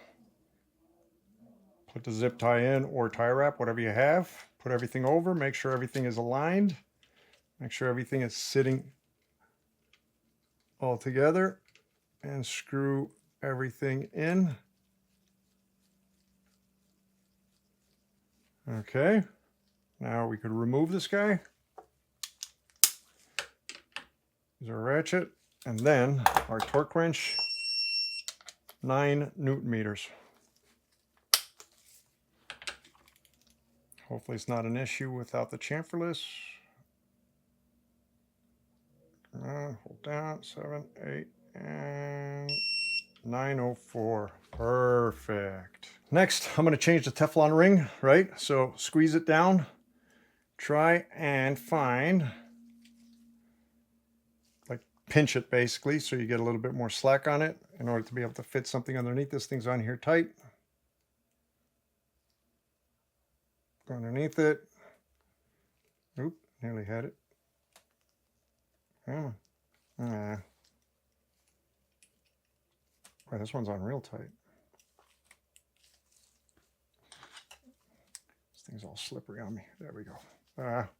Put the zip tie in or tie wrap, whatever you have. Put everything over. Make sure everything is aligned. Make sure everything is sitting all together. And screw everything in. Okay. Now we could remove this guy. Use our ratchet. And then our torque wrench. 9 Newton meters. Hopefully it's not an issue without the chamferless. Hold down, 7, 8, and 904. Perfect. Next, I'm going to change the Teflon ring, right? So squeeze it down. Try and find, like pinch it basically, so you get a little bit more slack on it in order to be able to fit something underneath. This thing's on here tight. Go underneath it. Oop, nearly had it. Come on. Boy, this one's on real tight. This thing's all slippery on me. There we go.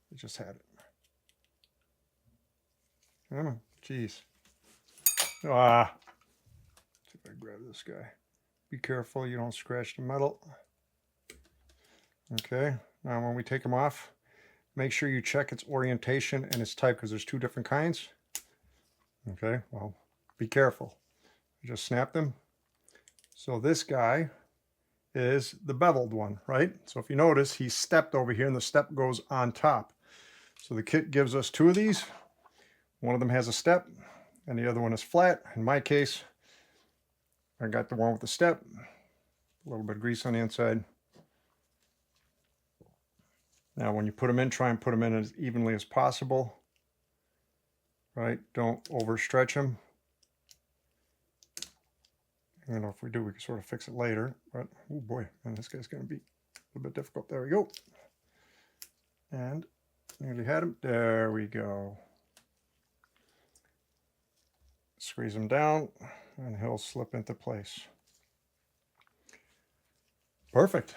We just had it. Come on. Jeez. See if I grab this guy. Be careful you don't scratch the metal. Okay, now when we take them off, make sure you check its orientation and its type, because there's 2 different kinds. Okay, well, be careful. You just snap them. So this guy is the beveled one, right? So if you notice, he's stepped over here and the step goes on top. So the kit gives us 2 of these. One of them has a step and the other one is flat. In my case, I got the one with the step. A little bit of grease on the inside. Now when you put them in, try and put them in as evenly as possible. Right? Don't overstretch them. You know, if we do, we can sort of fix it later. But, oh boy, man, this guy's going to be a little bit difficult. There we go. And nearly had him. There we go. Squeeze him down, and he'll slip into place. Perfect.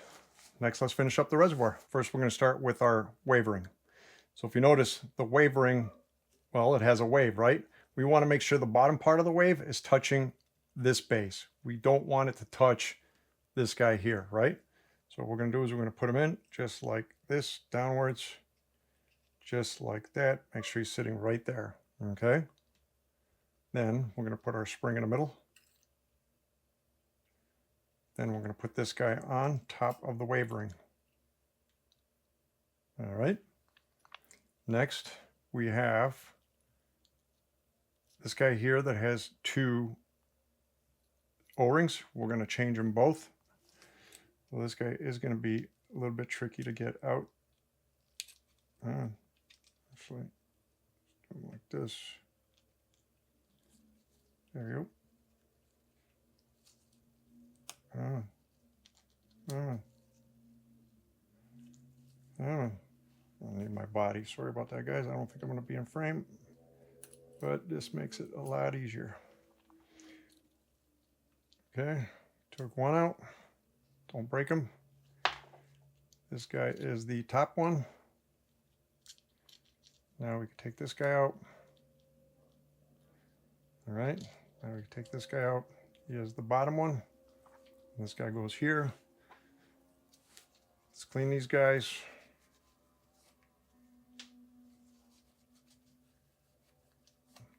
Next, let's finish up the reservoir. First, we're going to start with our wavering. So if you notice, the wavering Well, it has a wave, right? We want to make sure the bottom part of the wave is touching this base. We don't want it to touch this guy here, right? So what we're going to do is we're going to put him in just like this, downwards, just like that. Make sure he's sitting right there, okay? Then we're going to put our spring in the middle. Then we're going to put this guy on top of the wave ring. All right. Next, we have this guy here that has two O-rings. We're going to change them both. So this guy is going to be a little bit tricky to get out. Actually, like this. There you go. I need my body. Sorry about that, guys. I don't think I'm going to be in frame, but this makes it a lot easier. Okay, took one out. Don't break them. This guy is the top one. Now we can take this guy out. All right, now we can take this guy out. He is the bottom one. This guy goes here. Let's clean these guys.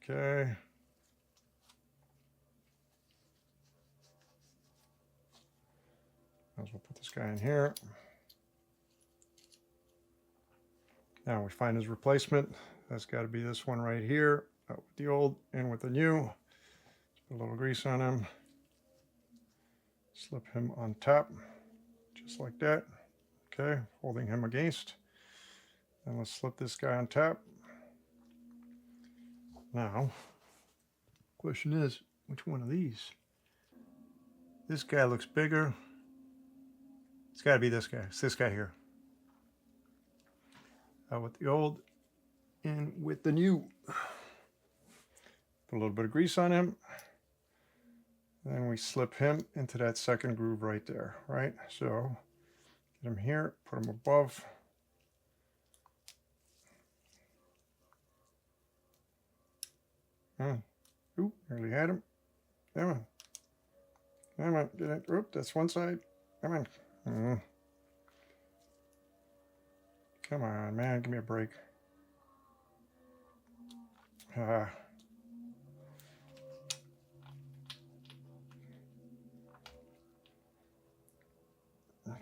Okay. Might as well put this guy in here. Now we find his replacement. That's got to be this one right here. Out with the old, in with the new. Put a little grease on him. Slip him on top, just like that. Okay, holding him against. And let's slip this guy on top. Now, question is, which one of these? This guy looks bigger. It's got to be this guy. It's this guy here. Out with the old, in with the new. Put a little bit of grease on him. Then we slip him into that second groove right there, right? So get him here, put him above. Ooh, nearly had him. Come on. Come on, get it. Oop, that's one side. Come on. Come on, man, give me a break.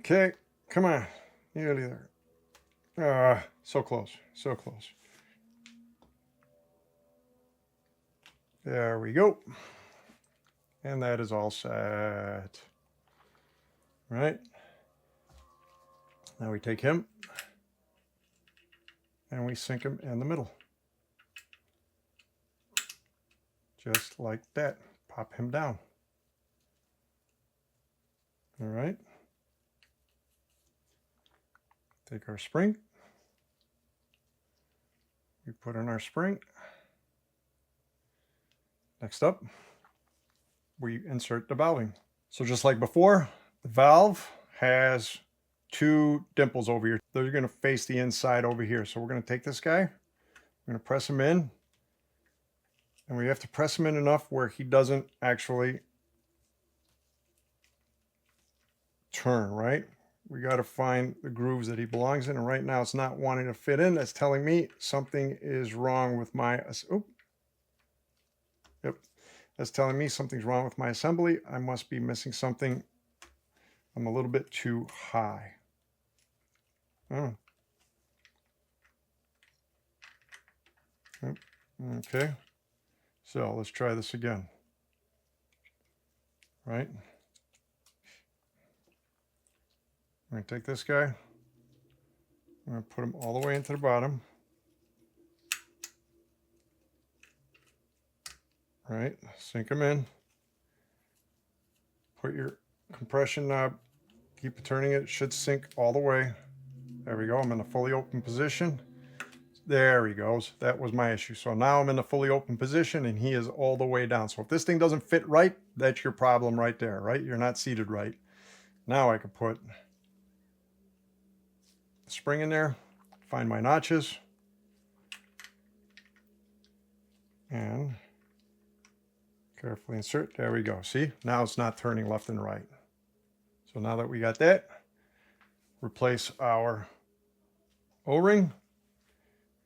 Okay, come on. Nearly there. So close, so close. There we go. And that is all set. Right? Now we take him and we sink him in the middle. Just like that. Pop him down. All right. Take our spring. We put in our spring. Next up, we insert the valving. So just like before, the valve has two dimples over here. They're going to face the inside over here. So we're going to take this guy, we're going to press him in, and we have to press him in enough where he doesn't actually turn, right? We got to find the grooves that he belongs in, and right now it's not wanting to fit in. That's telling me something is wrong with my, yep, that's telling me something's wrong with my assembly. I must be missing something. I'm a little bit too high. Okay, so let's try this again. Right? I'm going to take this guy. I'm going to put him all the way into the bottom. Right? Sink him in. Put your compression knob. Keep turning it. It should sink all the way. There we go. I'm in a fully open position. There he goes. That was my issue. So now I'm in a fully open position and he is all the way down. So if this thing doesn't fit right, that's your problem right there, right? You're not seated right. Now I can put the spring in there, find my notches, And carefully insert. There we go. See, now it's not turning left and right. So now that we got that, replace our O-ring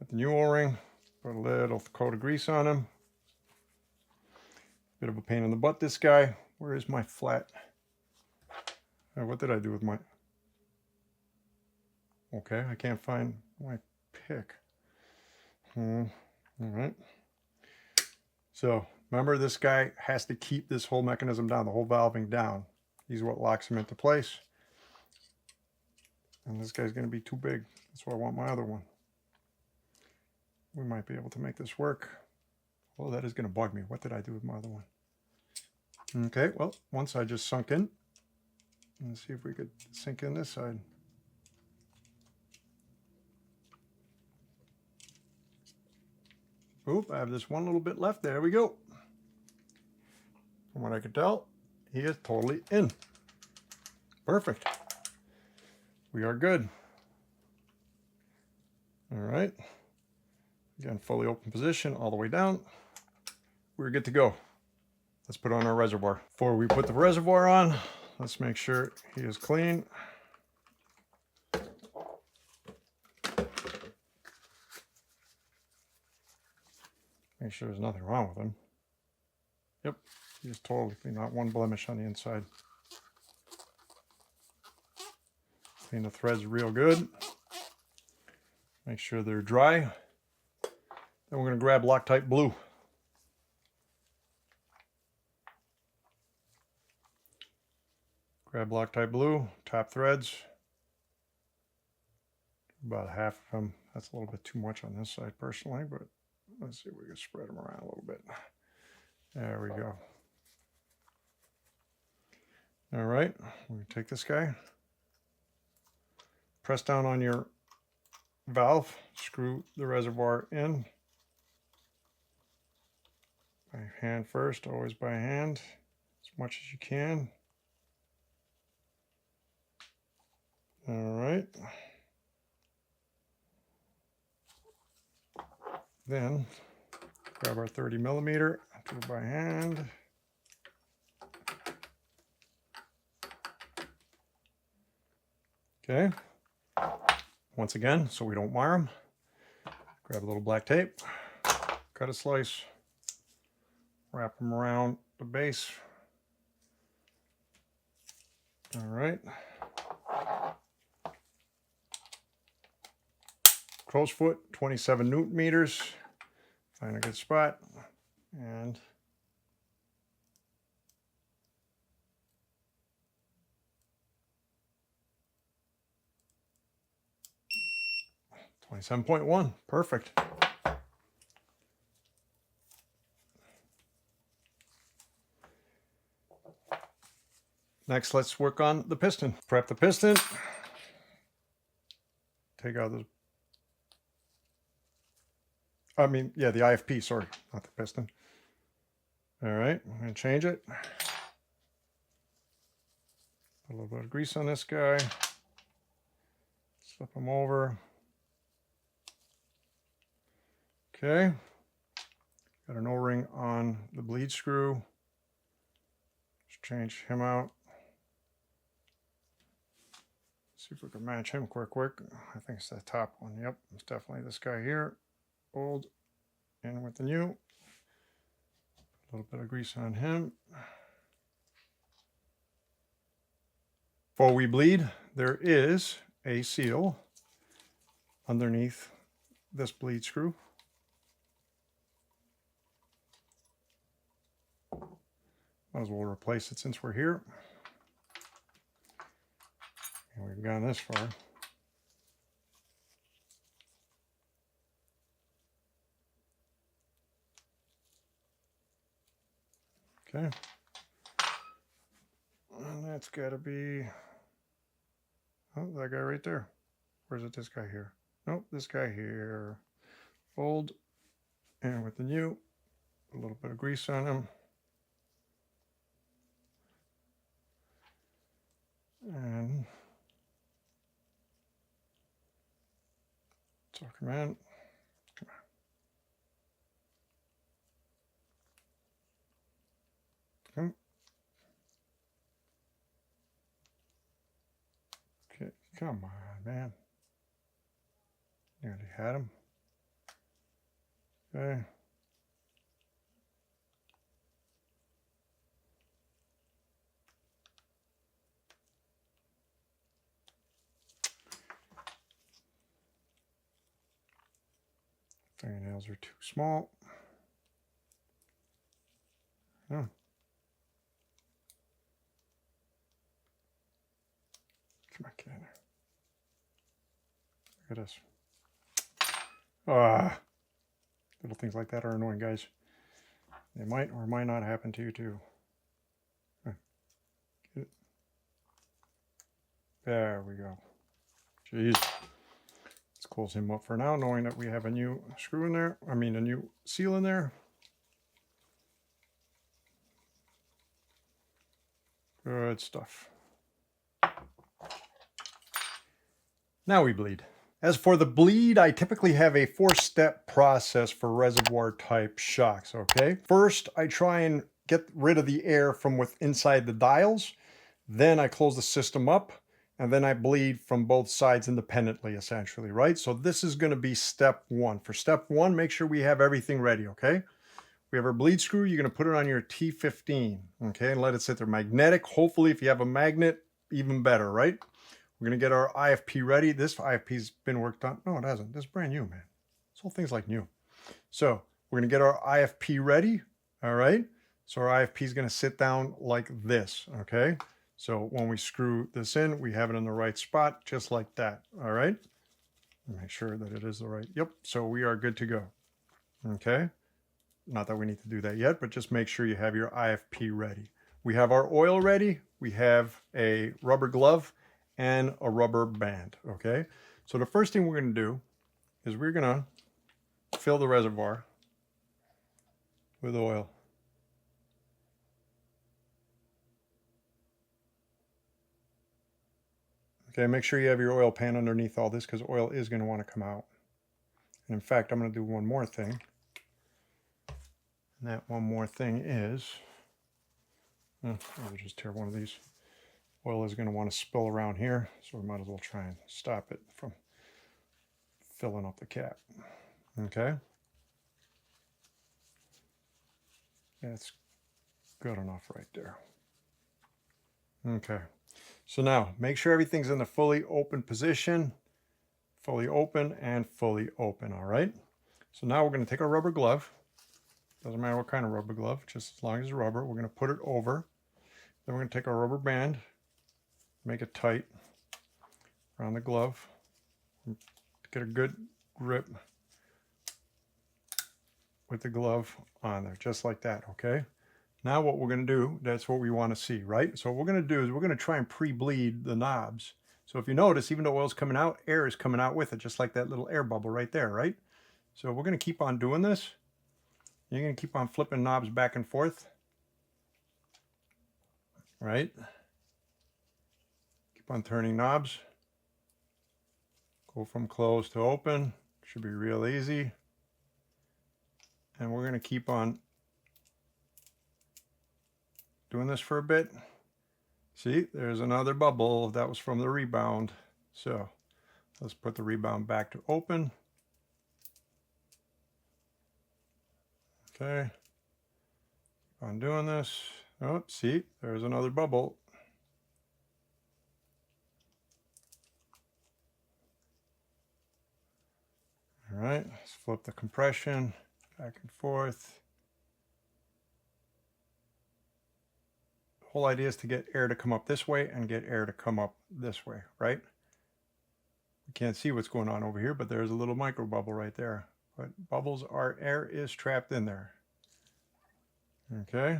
with the new O-ring. Put a little coat of grease on him. Bit of a pain in the butt, this guy. Where is my flat? What did I do with my... Okay, I can't find my pick. All right. So remember, this guy has to keep this whole mechanism down, the whole valving down. He's what locks him into place. And this guy's going to be too big. That's why I want my other one. We might be able to make this work. Oh, that is going to bug me. What did I do with my other one? Okay, well, once I just sunk in. Let's see if we could sink in this side. Oop, I have this one little bit left. There we go. From what I could tell, he is totally in. Perfect. We are good. All right. Again, fully open position all the way down. We're good to go. Let's put on our reservoir. Before we put the reservoir on, let's make sure he is clean. Make sure there's nothing wrong with him. Yep, he's totally clean, not one blemish on the inside. Clean the threads real good. Make sure they're dry. Then we're going to grab Loctite blue. Grab Loctite blue, top threads. About half of them. That's a little bit too much on this side personally, but let's see if we can spread them around a little bit. There we go. All right, we take this guy. Press down on your valve, screw the reservoir in. By hand first, always by hand, as much as you can. All right. Then grab our 30 millimeter, do it by hand. Okay. Once again, so we don't wire them, grab a little black tape, cut a slice, wrap them around the base. All right. Crow's foot, 27 Newton meters. Find a good spot. And $27.1, perfect. Next, let's work on the piston. Prep the piston. Take out the the IFP, sorry, not the piston. All right, I'm going to change it. Put a little bit of grease on this guy. Slip him over. Okay. Got an O-ring on the bleed screw. Just change him out. See if we can match him quick. I think it's the top one. Yep, it's definitely this guy here. Old in with the new. A little bit of grease on him. Before we bleed, there is a seal underneath this bleed screw. Might as well replace it since we're here. And we've gone this far. Okay. And that's got to be, oh, that guy right there. Where's it? This guy here. Nope, this guy here. Old and with the new. A little bit of grease on him. And tuck him in. Come on. second. Okay, come on, man. Nearly had him. Okay. Fingernails are too small. Oh. Come on, get in there. Look at this. Ah, little things like that are annoying, guys. They might or might not happen to you too. Get it. There we go. Jeez. Let's close him up for now, knowing that we have a new screw in there. I mean, a new seal in there. Good stuff. Now we bleed. As for the bleed, I typically have a 4-step process for reservoir type shocks, okay? First, I try and get rid of the air from inside the dials. Then I close the system up, and then I bleed from both sides independently, essentially, right? So this is gonna be step 1. For step 1, make sure we have everything ready, okay? We have our bleed screw. You're gonna put it on your T15, okay? And let it sit there. Magnetic, hopefully if you have a magnet, even better, right? We're going to get our IFP ready. This IFP's been worked on. No, it hasn't. This is brand new, man. This whole thing's like new. So we're going to get our IFP ready. All right. So our IFP is going to sit down like this. Okay. So when we screw this in, we have it in the right spot, just like that. All right. Make sure that it is the right. Yep. So we are good to go. Okay. Not that we need to do that yet, but just make sure you have your IFP ready. We have our oil ready. We have a rubber glove and a rubber band, okay? So the first thing we're gonna do is we're gonna fill the reservoir with oil. Okay, make sure you have your oil pan underneath all this because oil is gonna wanna come out. And in fact, I'm gonna do one more thing. And that one more thing is, I'll just tear one of these. Oil is going to want to spill around here, so we might as well try and stop it from filling up the cap. Okay? That's good enough right there. Okay. So now, make sure everything's in the fully open position. Fully open and fully open, all right? So now we're going to take our rubber glove. Doesn't matter what kind of rubber glove, just as long as it's rubber. We're going to put it over. Then we're going to take our rubber band, make it tight around the glove, get a good grip with the glove on there, just like that, okay? Now what we're going to do, that's what we want to see, right? So what we're going to do is we're going to try and pre-bleed the knobs. So if you notice, even though oil's coming out, air is coming out with it, just like that little air bubble right there, right? So we're going to keep on doing this. You're going to keep on flipping knobs back and forth, right? Keep on turning knobs. Go from closed to open. Should be real easy. And we're going to keep on doing this for a bit. See, there's another bubble. That was from the rebound. So let's put the rebound back to open. Okay. Keep on doing this. Oh, see, there's another bubble. All right, let's flip the compression back and forth. The whole idea is to get air to come up this way and get air to come up this way, right? We can't see what's going on over here, but there's a little micro bubble right there. But bubbles are, air is trapped in there. Okay.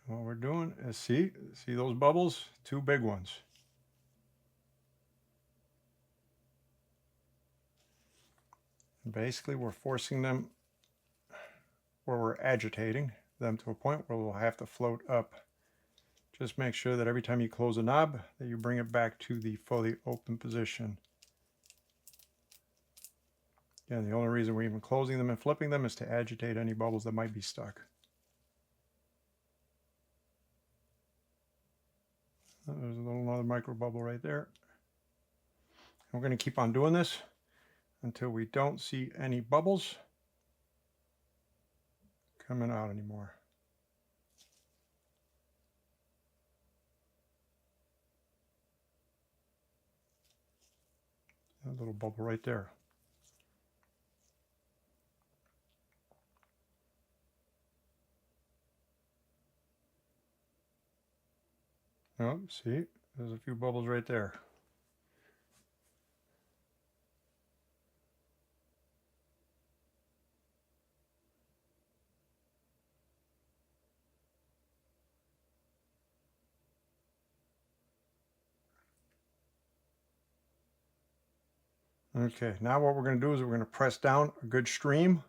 What we're doing is see those bubbles? 2 big ones. And basically, we're forcing them, or we're agitating them to a point where we'll have to float up. Just make sure that every time you close a knob, that you bring it back to the fully open position. And the only reason we're even closing them and flipping them is to agitate any bubbles that might be stuck. There's another micro bubble right there. And we're going to keep on doing this until we don't see any bubbles coming out anymore. A little bubble right there. Oh, see, there's a few bubbles right there. Okay, now what we're going to do is we're going to press down a good stream.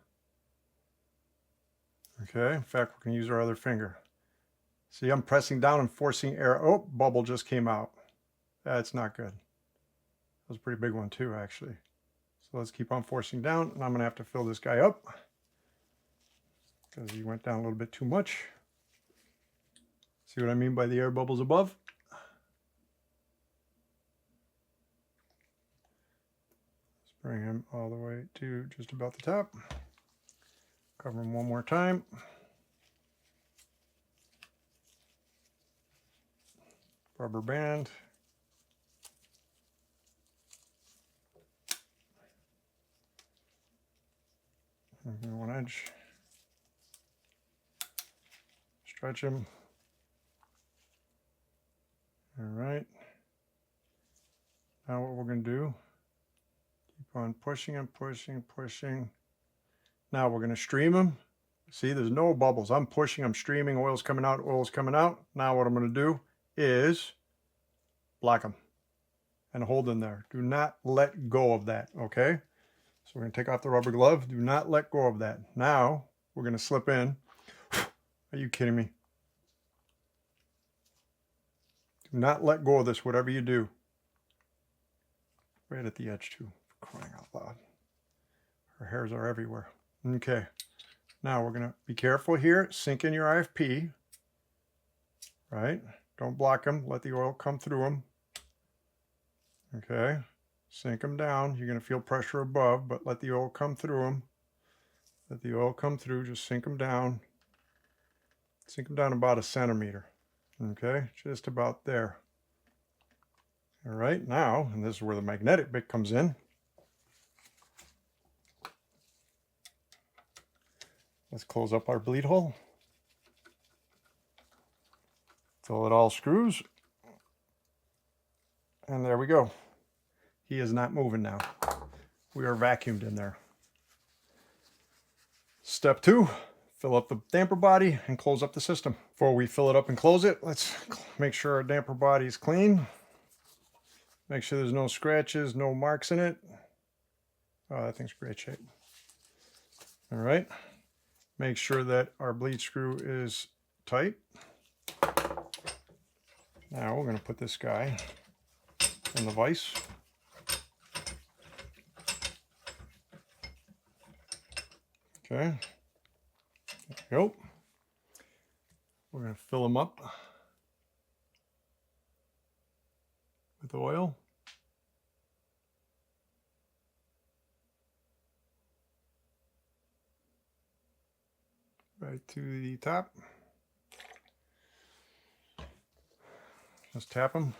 Okay, in fact, we're going to use our other finger. See, I'm pressing down and forcing air. Oh, bubble just came out. That's not good. That was a pretty big one too, actually. So let's keep on forcing down, and I'm going to have to fill this guy up because he went down a little bit too much. See what I mean by the air bubbles above? Let's bring him all the way to just about the top. Cover him one more time. Rubber band. One edge. Stretch him. All right. Now what we're going to do, keep on pushing and pushing, pushing. Now we're going to stream them. See, there's no bubbles. I'm pushing, I'm streaming, oil's coming out, oil's coming out. Now what I'm going to do is block them and hold them there. Do not let go of that, okay? So we're going to take off the rubber glove. Do not let go of that. Now we're going to slip in. Are you kidding me? Do not let go of this, whatever you do. Right at the edge too, for crying out loud. Her hairs are everywhere. Okay, now we're going to be careful here. Sink in your IFP, right? Don't block them. Let the oil come through them. Okay, sink them down. You're going to feel pressure above, but let the oil come through them. Let the oil come through. Just sink them down. Sink them down about 1 centimeter. Okay, just about there. All right, now, and this is where the magnetic bit comes in. Let's close up our bleed hole. Fill it all screws. And there we go. He is not moving now. We are vacuumed in there. Step 2, fill up the damper body and close up the system. Before we fill it up and close it, let's make sure our damper body is clean. Make sure there's no scratches, no marks in it. Oh, that thing's great shape. All right. Make sure that our bleed screw is tight. Now we're going to put this guy in the vise. Okay. There we go. We're going to fill them up with oil. Right to the top. Just tap them.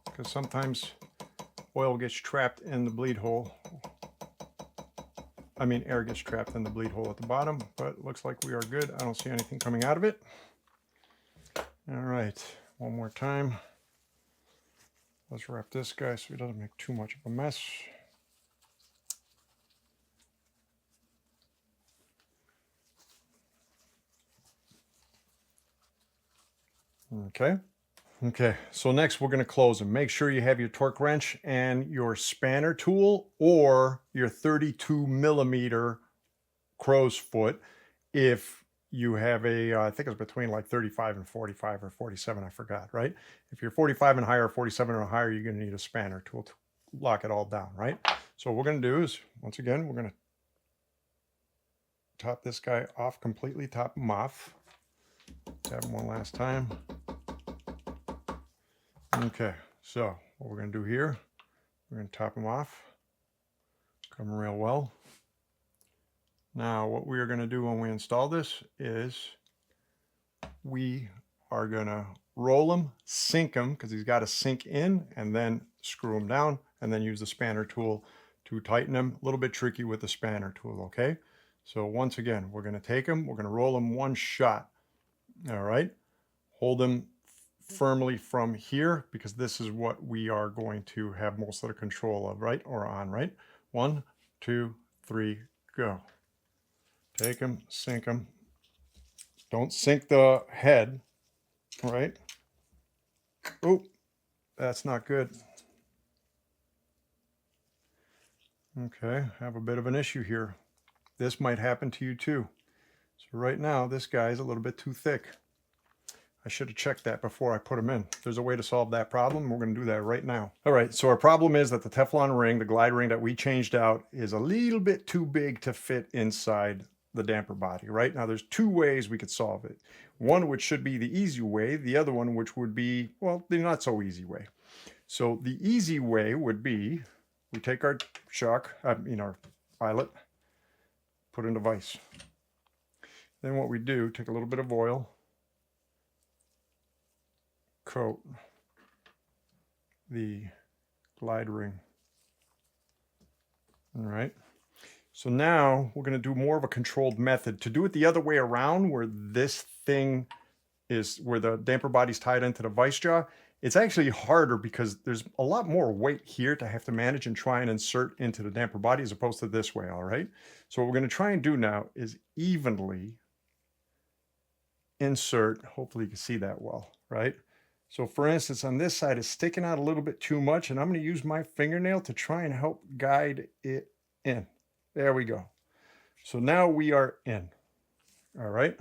Because sometimes oil gets trapped in the bleed hole. I mean, air gets trapped in the bleed hole at the bottom, but it looks like we are good. I don't see anything coming out of it. All right, one more time. Let's wrap this guy so he doesn't make too much of a mess. Okay, so next we're going to close them. Make sure you have your torque wrench and your spanner tool or your 32 millimeter crow's foot. If you have a, I think it's between like 35 and 45 or 47, I forgot, right? If you're 45 and higher, 47 or higher, you're going to need a spanner tool to lock it all down, right? So what we're going to do is, once again, we're going to top this guy off completely, top him off. Tap him one last time. Okay, so what we're going to do here, we're going to top him off, come real well. Now, what we are going to do when we install this is we are going to roll him, sink him, because he's got to sink in, and then screw him down, and then use the spanner tool to tighten him. A little bit tricky with the spanner tool, okay? So once again, we're going to take him, we're going to roll him one shot, all right? Hold him firmly from here, because this is what we are going to have most of the control of, right? Or on, right? 1, 2, 3, go. Take them, sink them. Don't sink the head, right? Oh, that's not good. Okay, have a bit of an issue here. This might happen to you too. So right now, this guy is a little bit too thick. I should have checked that before I put him in. If there's a way to solve that problem, we're going to do that right now. All right, so our problem is that the Teflon ring, the glide ring that we changed out, is a little bit too big to fit inside the damper body, right? Now there's two ways we could solve it. One which should be the easy way, the other one which would be, well, the not so easy way. So the easy way would be, we take our our eyelet, put it in a vise. Then what we do, take a little bit of oil, coat the glide ring. All right. So now we're going to do more of a controlled method. To do it the other way around, where this thing is, where the damper body's tied into the vice jaw, it's actually harder because there's a lot more weight here to have to manage and try and insert into the damper body as opposed to this way, all right? So what we're going to try and do now is evenly insert. Hopefully you can see that well, right? So for instance, on this side, it's sticking out a little bit too much, and I'm going to use my fingernail to try and help guide it in. There we go. So now we are in. All right.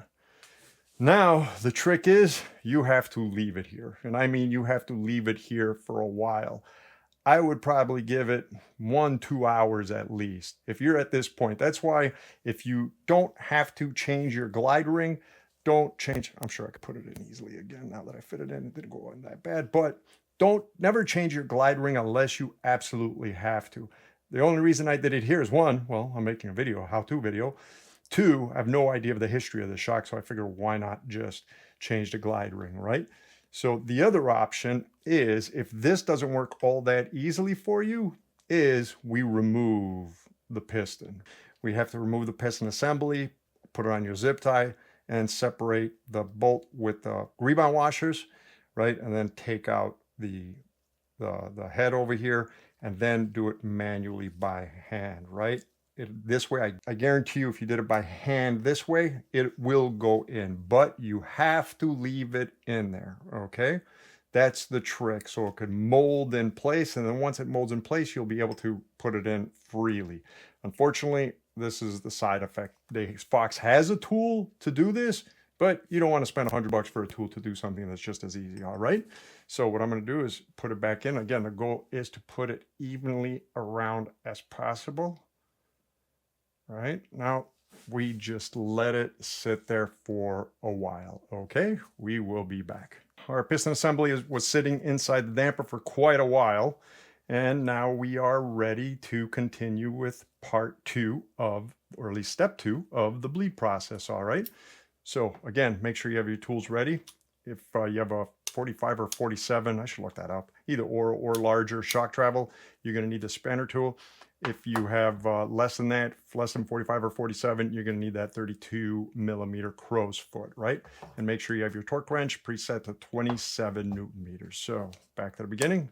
Now the trick is you have to leave it here. And I mean, you have to leave it here for a while. I would probably give it 1-2 hours at least. If you're at this point, that's why if you don't have to change your glide ring, don't change. I'm sure I could put it in easily again. Now that I fit it in, it didn't go in that bad, but never change your glide ring unless you absolutely have to. The only reason I did it here is 1, well, I'm making a video, a how-to video. 2, I have no idea of the history of the shock, so I figured why not just change the glide ring, right? So the other option is, if this doesn't work all that easily for you, is we remove the piston. We have to remove the piston assembly, put it on your zip tie, and separate the bolt with the rebound washers, right? And then take out the head over here, and then do it manually by hand, right? This way, I guarantee you, if you did it by hand this way, it will go in, but you have to leave it in there, okay? That's the trick, so it could mold in place, and then once it molds in place, you'll be able to put it in freely. Unfortunately, this is the side effect. Fox has a tool to do this, but you don't want to spend $100 for a tool to do something that's just as easy, all right? So what I'm going to do is put it back in. Again, the goal is to put it evenly around as possible. All right, now we just let it sit there for a while, okay? We will be back. Our piston assembly was sitting inside the damper for quite a while, and now we are ready to continue with part 2 of, or at least step 2 of the bleed process, all right? So again, make sure you have your tools ready. If you have a 45 or 47, I should look that up, either or larger shock travel, you're going to need the spanner tool. If you have less than that, less than 45 or 47, you're going to need that 32 millimeter crow's foot, right? And make sure you have your torque wrench preset to 27 Newton meters. So back to the beginning.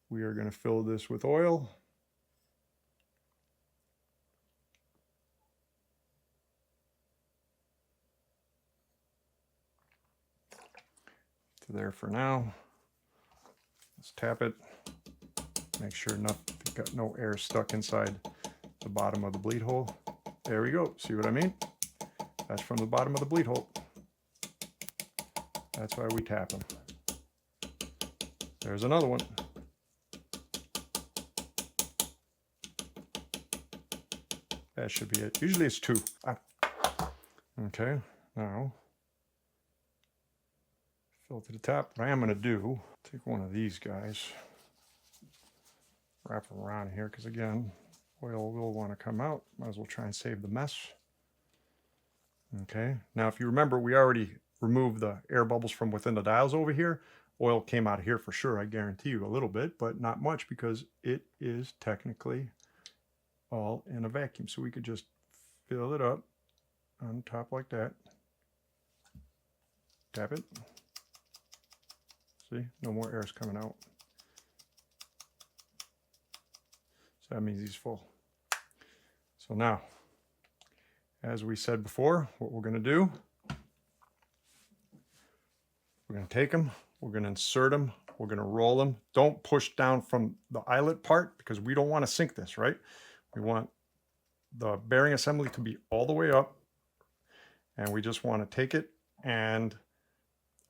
We are going to fill this with oil. To there for now. Let's tap it. Make sure got no air stuck inside the bottom of the bleed hole. There we go. See what I mean? That's from the bottom of the bleed hole. That's why we tap them. There's another one. That should be it. Usually it's 2. Okay, now fill to the top. What I am going to do, take one of these guys, wrap them around here, because again, oil will want to come out. Might as well try and save the mess. Okay, now if you remember, we already removed the air bubbles from within the dials over here. Oil came out of here for sure, I guarantee you, a little bit, but not much, because it is technically all in a vacuum. So we could just fill it up on top like that. Tap it. See, no more air is coming out. So that means he's full. So now, as we said before, what we're going to do, we're going to take them, we're going to insert them, we're going to roll them. Don't push down from the eyelet part, because we don't want to sink this, right? We want the bearing assembly to be all the way up, and we just want to take it and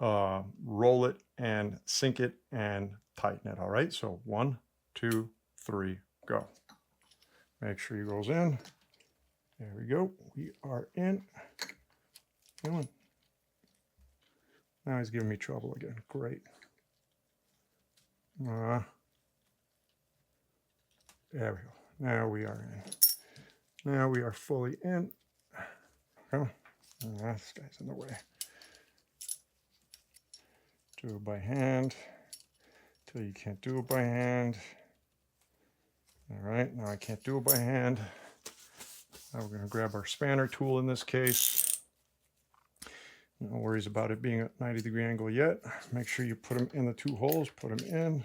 roll it and sink it and tighten it. All right, so 1, 2, 3, go. Make sure he goes in. There we go. We are in. Come on. Now he's giving me trouble again. Great. There we go. Now we are in. Now we are fully in. Come on. This guy's in the way. Do it by hand till you can't do it by hand. All right, now I can't do it by hand. Now we're going to grab our spanner tool in this case. No worries about it being at 90-degree angle yet. Make sure you put them in the 2 holes, put them in.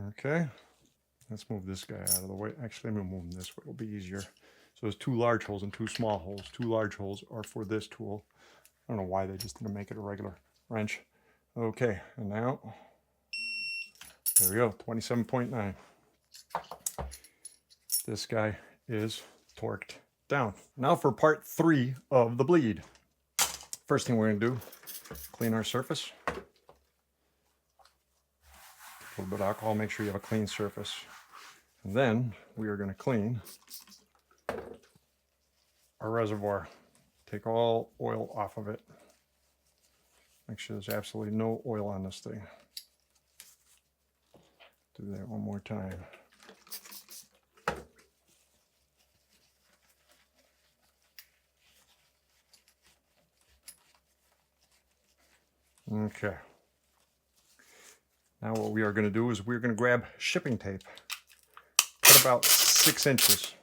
Okay, let's move this guy out of the way. Actually, I'm going to move him this way. It'll be easier. So there's 2 large holes and 2 small holes. 2 large holes are for this tool. I don't know why they just didn't make it a regular wrench. Okay, and now, there we go, 27.9. This guy is torqued down. Now for part 3 of the bleed. First thing we're going to do, clean our surface. A little bit of alcohol, make sure you have a clean surface. And then we are going to clean our reservoir. Take all oil off of it. Make sure there's absolutely no oil on this thing. Do that one more time. Okay. Now what we are going to do is we're going to grab shipping tape. Put about 6 inches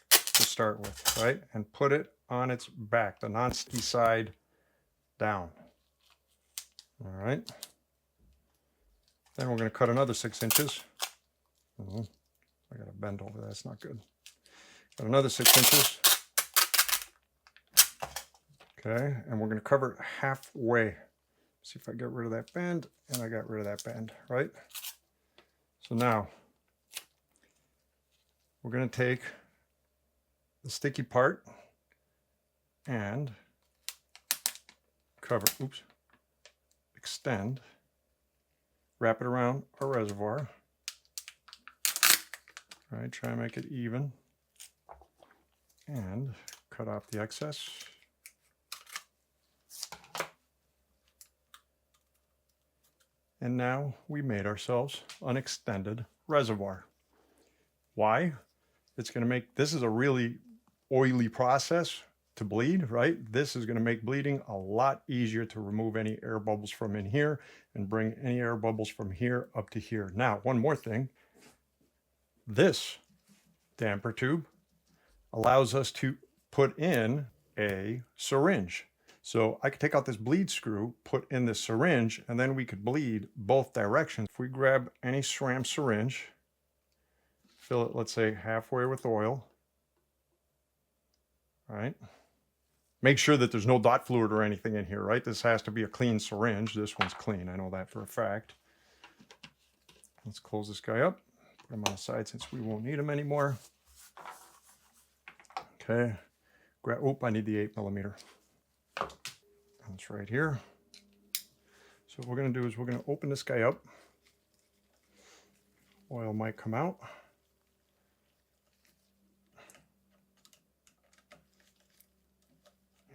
to start with, right? And put it on its back, the non-sticky side down. All right. Then we're going to cut another 6 inches. I got to bend over, that's not good. Got another 6 inches. Okay, and we're going to cover it halfway. See if I get rid of that bend, and I got rid of that bend, right? So now we're going to take the sticky part and cover, extend, wrap it around our reservoir. All right, try and make it even, and cut off the excess. And now we made ourselves an extended reservoir. Why? It's going to make, this is a really oily process to bleed, right? This is going to make bleeding a lot easier to remove any air bubbles from in here and bring any air bubbles from here up to here. Now, one more thing. This damper tube allows us to put in a syringe. So I could take out this bleed screw, put in this syringe, and then we could bleed both directions. If we grab any SRAM syringe, fill it, let's say, halfway with oil. All right. Make sure that there's no dot fluid or anything in here, right? This has to be a clean syringe. This one's clean. I know that for a fact. Let's close this guy up. Put them on the side since we won't need them anymore. Okay. Oop, I need the 8mm. That's right here. So what we're going to do is we're going to open this guy up. Oil might come out.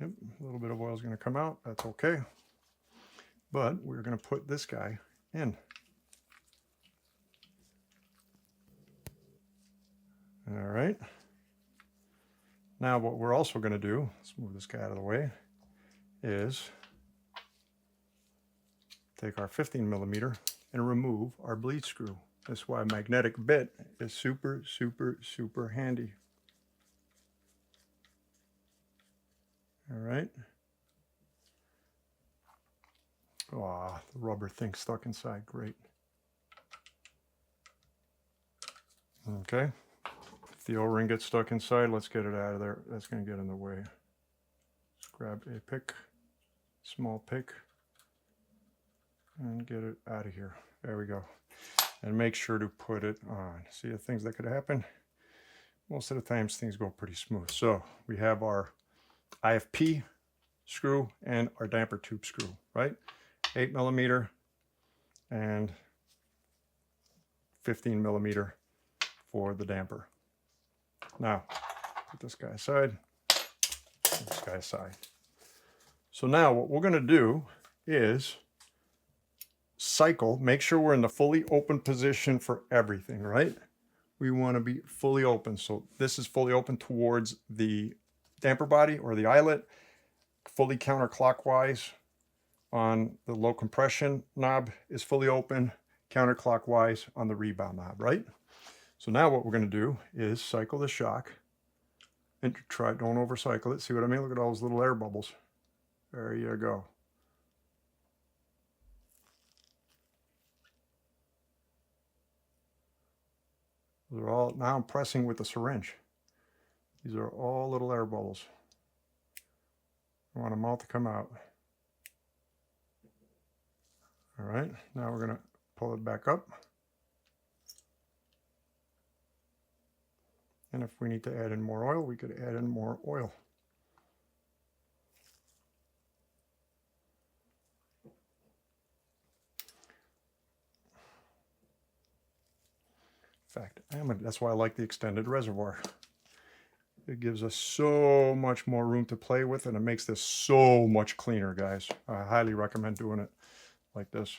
Yep, a little bit of oil is going to come out. That's okay. But we're going to put this guy in. All right. Now what we're also going to do, let's move this guy out of the way, is take our 15mm and remove our bleed screw. That's why a magnetic bit is super, super, super handy. All right. Oh, the rubber thing stuck inside. Great. Okay. If the O-ring gets stuck inside, let's get it out of there. That's going to get in the way. Let's grab a pick, small pick, and get it out of here. There we go. And make sure to put it on. See the things that could happen? Most of the times things go pretty smooth. So we have our IFP screw and our damper tube screw, right? 8mm and 15mm for the damper. Now, put this guy aside, put this guy aside. So now what we're going to do is cycle, make sure we're in the fully open position for everything, right? We want to be fully open. So this is fully open towards the damper body or the eyelet, fully counterclockwise on the low compression knob is fully open, counterclockwise on the rebound knob, right? So now what we're going to do is cycle the shock and don't overcycle it. See what I mean? Look at all those little air bubbles. There you go. They're all, now I'm pressing with the syringe. These are all little air bubbles. I want them all to come out. All right, now we're going to pull it back up. And if we need to add in more oil, we could add in more oil. In fact, that's why I like the extended reservoir. It gives us so much more room to play with, and it makes this so much cleaner, guys. I highly recommend doing it like this.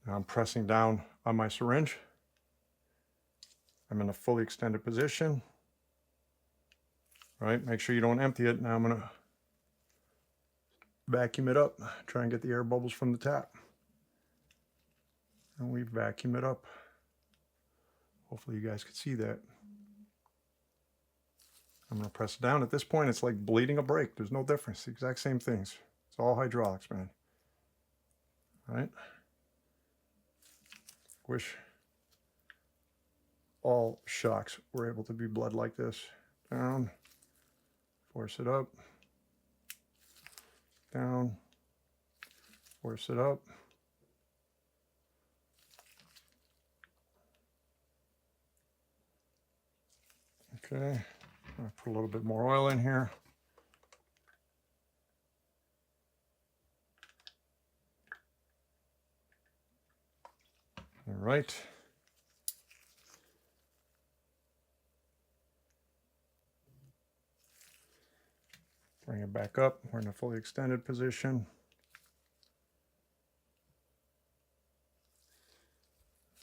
Now I'm pressing down on my syringe. I'm in a fully extended position. Right, make sure you don't empty it. Now I'm going to vacuum it up, try and get the air bubbles from the tap. And we vacuum it up. Hopefully you guys can see that. I'm going to press it down. At this point, it's like bleeding a brake. There's no difference. The exact same things. It's all hydraulics, man. All right. Wish all shocks were able to be bled like this. Down. Force it up. Down. Force it up. Okay, I'll put a little bit more oil in here. All right. Bring it back up. We're in a fully extended position.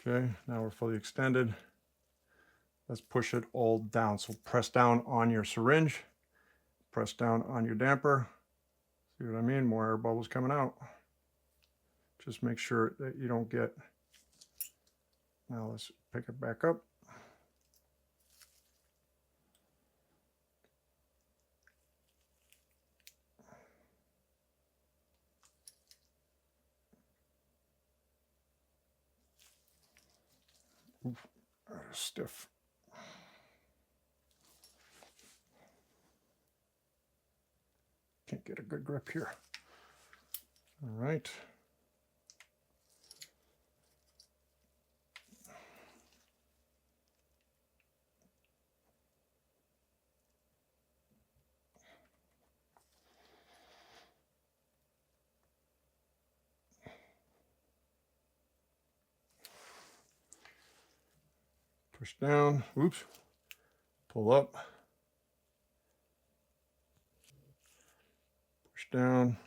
Okay, now we're fully extended. Let's push it all down. So press down on your syringe, press down on your damper. See what I mean? More air bubbles coming out. Just make sure that you don't get, now let's pick it back up. Oof, stiff. Can't get a good grip here. All right. Push down, oops, pull up, push down,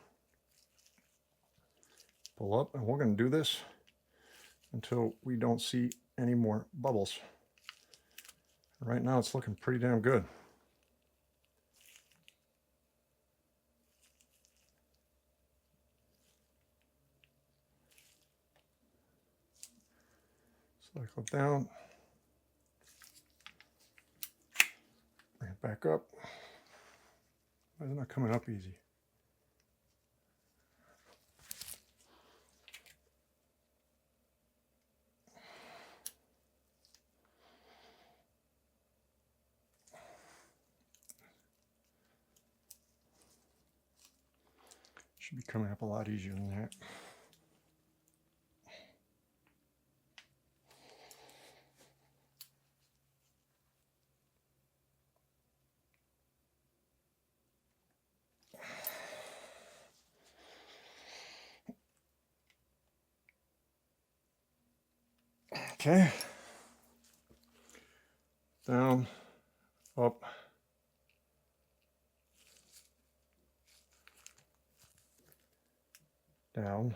pull up, and we're going to do this until we don't see any more bubbles. Right now it's looking pretty damn good. Cycle down. Bring it back up. Why is it not coming up easy? Should be coming up a lot easier than that. Okay. Down, up. Down,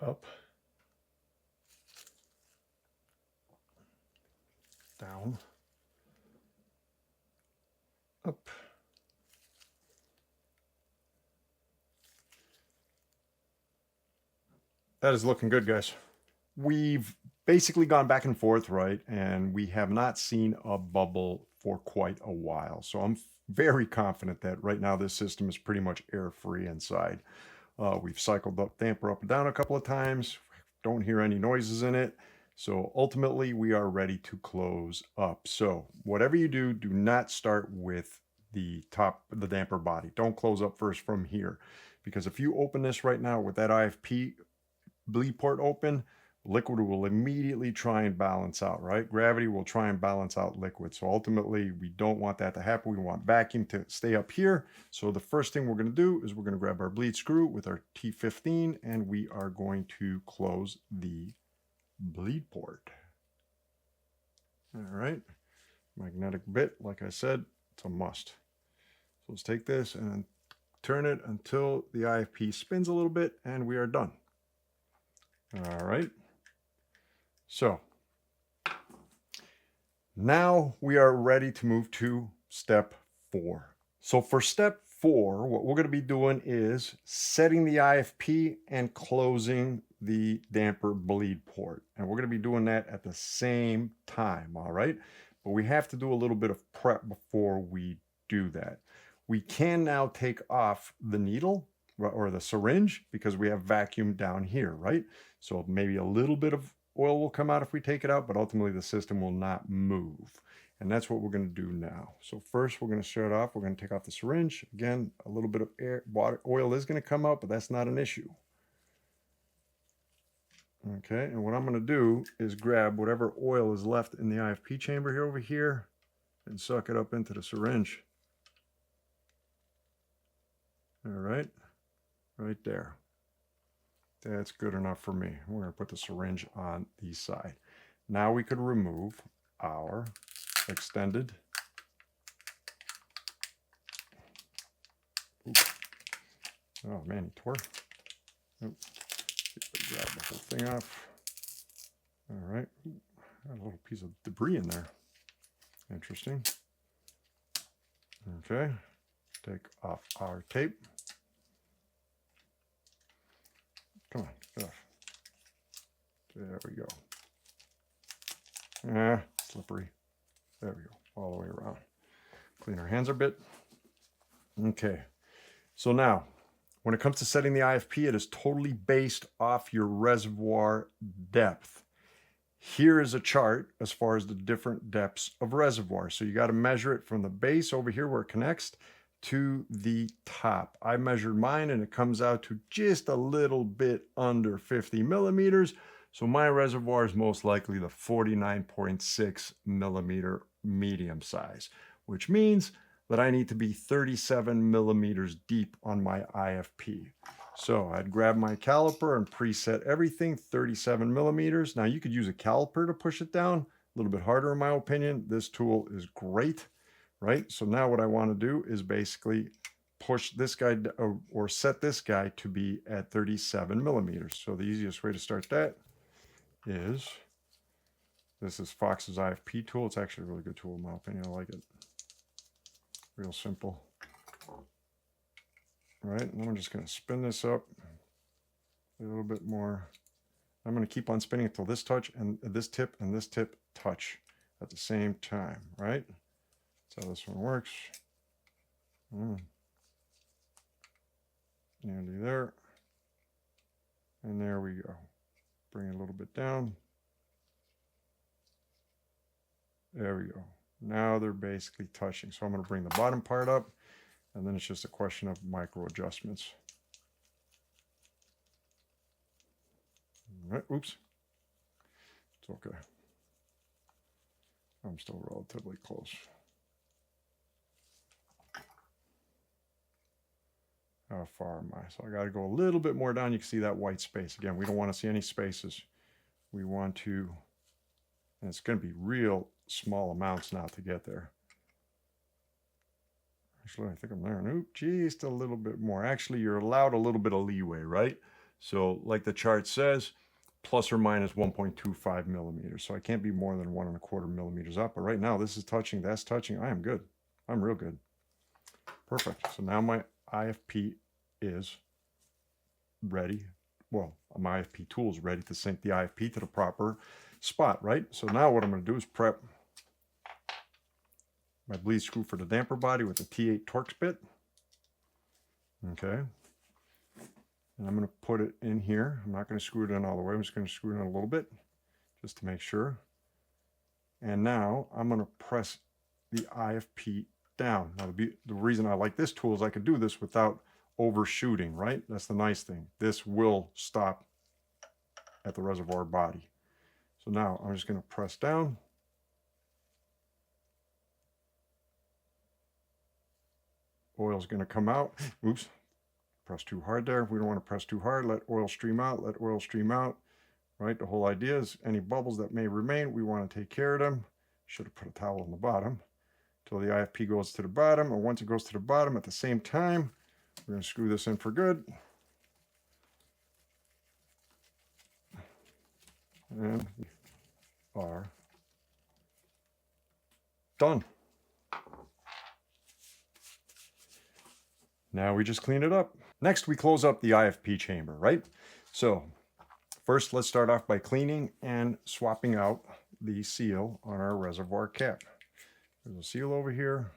up, down, up. That is looking good, guys. We've basically gone back and forth, right? And we have not seen a bubble for quite a while. So I'm very confident that right now this system is pretty much air-free inside. We've cycled the damper up and down a couple of times. Don't hear any noises in it. So ultimately we are ready to close up. So whatever you do, do not start with the top of the damper body. Don't close up first from here. Because if you open this right now with that IFP bleed port open, liquid will immediately try and balance out, right? Gravity will try and balance out liquid. So ultimately, we don't want that to happen. We want vacuum to stay up here. So the first thing we're going to do is we're going to grab our bleed screw with our T15, and we are going to close the bleed port. All right. Magnetic bit, like I said, it's a must. So let's take this and turn it until the IFP spins a little bit, and we are done. All right. So now we are ready to move to step 4. So for step 4, what we're going to be doing is setting the IFP and closing the damper bleed port. And we're going to be doing that at the same time, all right? But we have to do a little bit of prep before we do that. We can now take off the needle or the syringe because we have vacuum down here, right? So maybe a little bit of oil will come out if we take it out, but ultimately the system will not move. And that's what we're going to do now. So first we're going to start off, we're going to take off the syringe. Again, a little bit of oil is going to come out, but that's not an issue. Okay, and what I'm going to do is grab whatever oil is left in the IFP chamber here over here and suck it up into the syringe. All right, right there. That's good enough for me. We're going to put the syringe on the side. Now we could remove our extended. Oops. Oh man, he tore. Oops. Grab the whole thing off. All right. Ooh, got a little piece of debris in there. Interesting. Okay. Take off our tape. Come on, get off. There we go. Slippery. There we go, all the way around. Clean our hands a bit. Okay, so now, when it comes to setting the IFP, it is totally based off your reservoir depth. Here is a chart as far as the different depths of reservoir. So you got to measure it from the base over here where it connects to the top. I measured mine and it comes out to just a little bit under 50 millimeters. So my reservoir is most likely the 49.6 millimeter medium size, which means that I need to be 37 millimeters deep on my IFP. So I'd grab my caliper and preset everything 37 millimeters. Now you could use a caliper to push it down, a little bit harder in my opinion. This tool is great, right? So now what I want to do is basically push this guy or set this guy to be at 37 millimeters. So the easiest way to start that is, this is Fox's IFP tool. It's actually a really good tool in my opinion. I like it. Real simple. All right, and I'm just going to spin this up a little bit more. I'm going to keep on spinning until this touch and this tip touch at the same time, right? That's how this one works. Nearly there. And there we go. Bring it a little bit down. There we go. Now they're basically touching. So I'm going to bring the bottom part up, and then it's just a question of micro adjustments. All right, oops. It's okay. I'm still relatively close. How far am I? So I got to go a little bit more down. You can see that white space. Again, we don't want to see any spaces. We want to, and it's going to be real small amounts now to get there. Actually, I think I'm there. Oop, just a little bit more. Actually, you're allowed a little bit of leeway, right? So like the chart says, plus or minus 1.25 millimeters. So I can't be more than 1.25 millimeters up. But right now, this is touching, that's touching. I am good. I'm real good. Perfect. So now my IFP is ready. Well, my IFP tool is ready to sink the IFP to the proper spot, right? So now what I'm going to do is prep my bleed screw for the damper body with the T8 Torx bit. Okay. And I'm going to put it in here. I'm not going to screw it in all the way. I'm just going to screw it in a little bit just to make sure. And now I'm going to press the IFP down. Now the reason I like this tool is I can do this without overshooting, right? That's the nice thing. This will stop at the reservoir body. So now I'm just going to press down. Oil's going to come out. Oops. Press too hard there. We don't want to press too hard. Let oil stream out. Let oil stream out. Right? The whole idea is any bubbles that may remain, we want to take care of them. Should have put a towel on the bottom until the IFP goes to the bottom. And once it goes to the bottom at the same time, we're going to screw this in for good. And we are done. Now we just clean it up. Next, we close up the IFP chamber, right? So first, let's start off by cleaning and swapping out the seal on our reservoir cap. There's a seal over here.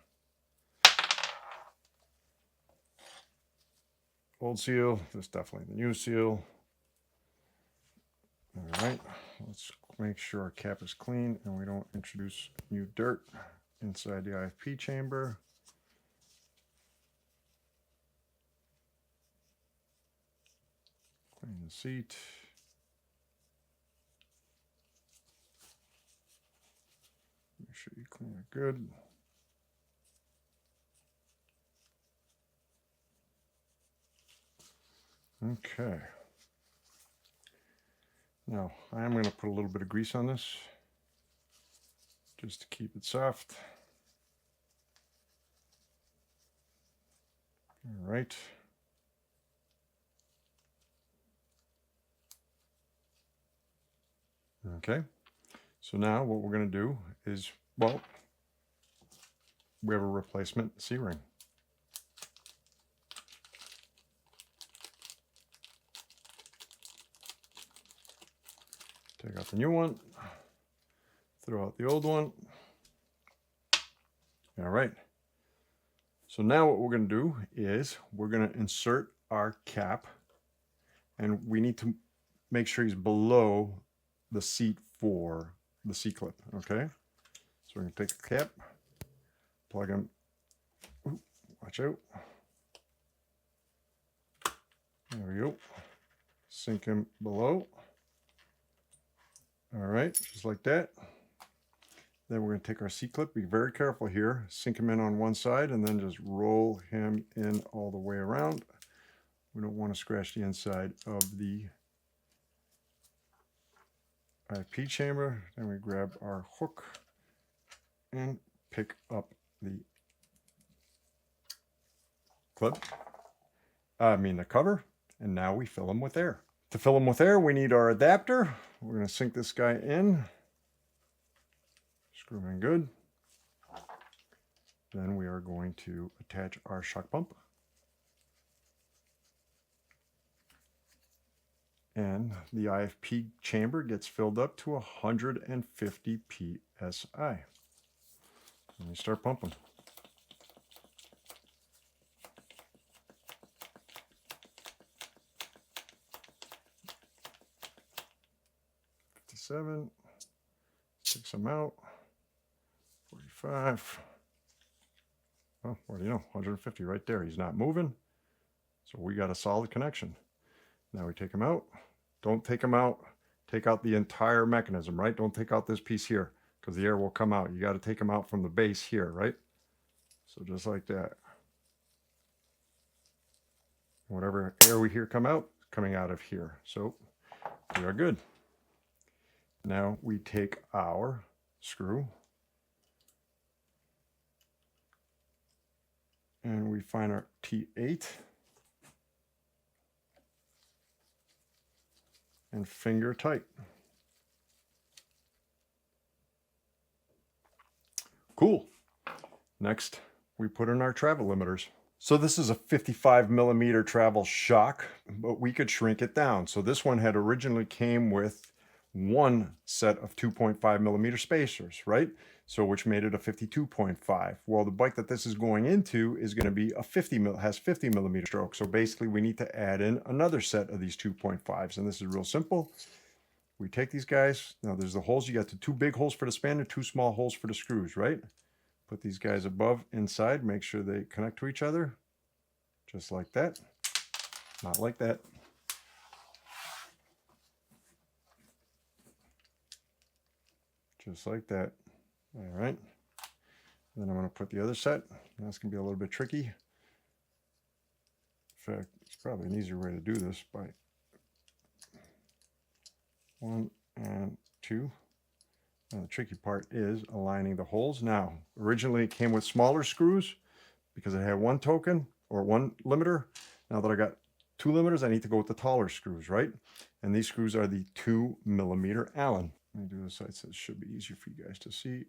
Old seal, this is definitely the new seal. All right, let's make sure our cap is clean and we don't introduce new dirt inside the IFP chamber. Clean the seat. Make sure you clean it good. Okay. Now, I am going to put a little bit of grease on this just to keep it soft. All right. Okay. So now what we're going to do is, well, we have a replacement C-ring. Take out the new one, throw out the old one. All right. So now what we're going to do is we're going to insert our cap, and we need to make sure he's below the seat for the C-clip, okay? So we're going to take the cap, plug him. Ooh, I Watch out. There we go. Sink him below. All right, just like that. Then we're going to take our C-clip, be very careful here, sink him in on one side, and then just roll him in all the way around. We don't want to scratch the inside of the IP chamber. Then we grab our hook and pick up the the cover, and now we fill them with air. To fill them with air, we need our adapter. We're going to sink this guy in. Screw in good. Then we are going to attach our shock pump. And the IFP chamber gets filled up to 150 psi. And we start pumping. Takes them out. 45. Oh, what do you know? 150 right there. He's not moving. So we got a solid connection. Now we take him out. Don't take him out. Take out the entire mechanism, right? Don't take out this piece here because the air will come out. You got to take him out from the base here, right? So just like that. Whatever air we hear come out, coming out of here. So we are good. Now we take our screw and we find our T8 and finger tight. Cool. Next, we put in our travel limiters. So this is a 55 millimeter travel shock, but we could shrink it down. So this one had originally came with one set of 2.5 millimeter spacers, right? So which made it a 52.5. Well, the bike that this is going into is going to be a 50 millimeter stroke. So basically we need to add in another set of these 2.5s, and this is real simple. We take these guys. Now there's the holes. You got the two big holes for the span and two small holes for the screws, right? Put these guys above, inside, make sure they connect to each other. Just like that. Not like that. Just like that. All right. Then I'm going to put the other set. That's going to be a little bit tricky. In fact, it's probably an easier way to do this by 1 and 2. Now, the tricky part is aligning the holes. Now, originally it came with smaller screws because it had one token or one limiter. Now that I got two limiters, I need to go with the taller screws, right? And these screws are the 2 millimeter Allen. Let me do this so it should be easier for you guys to see.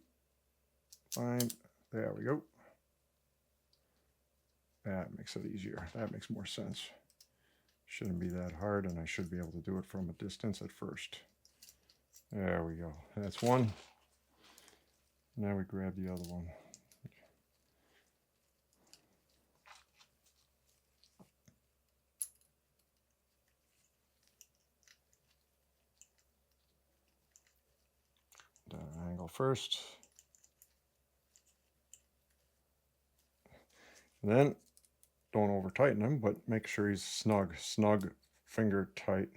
Fine. There we go. That makes it easier. That makes more sense. Shouldn't be that hard, and I should be able to do it from a distance at first. There we go. That's one. Now we grab the other one. Angle first. And then don't over tighten him, but make sure he's snug finger tight.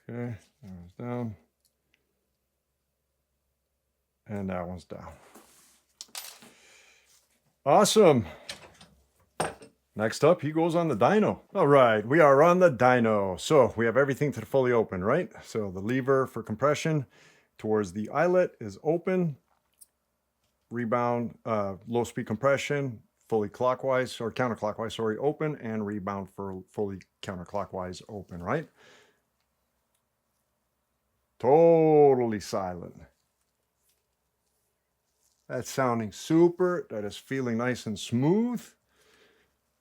Okay, that one's down. And that one's down. Awesome. Next up, he goes on the dyno. All right, we are on the dyno. So we have everything to the fully open, right? So the lever for compression towards the eyelet is open. Rebound, low speed compression, fully clockwise or counterclockwise, sorry, open, and rebound for fully counterclockwise open, right? Totally silent. That's sounding super. That is feeling nice and smooth.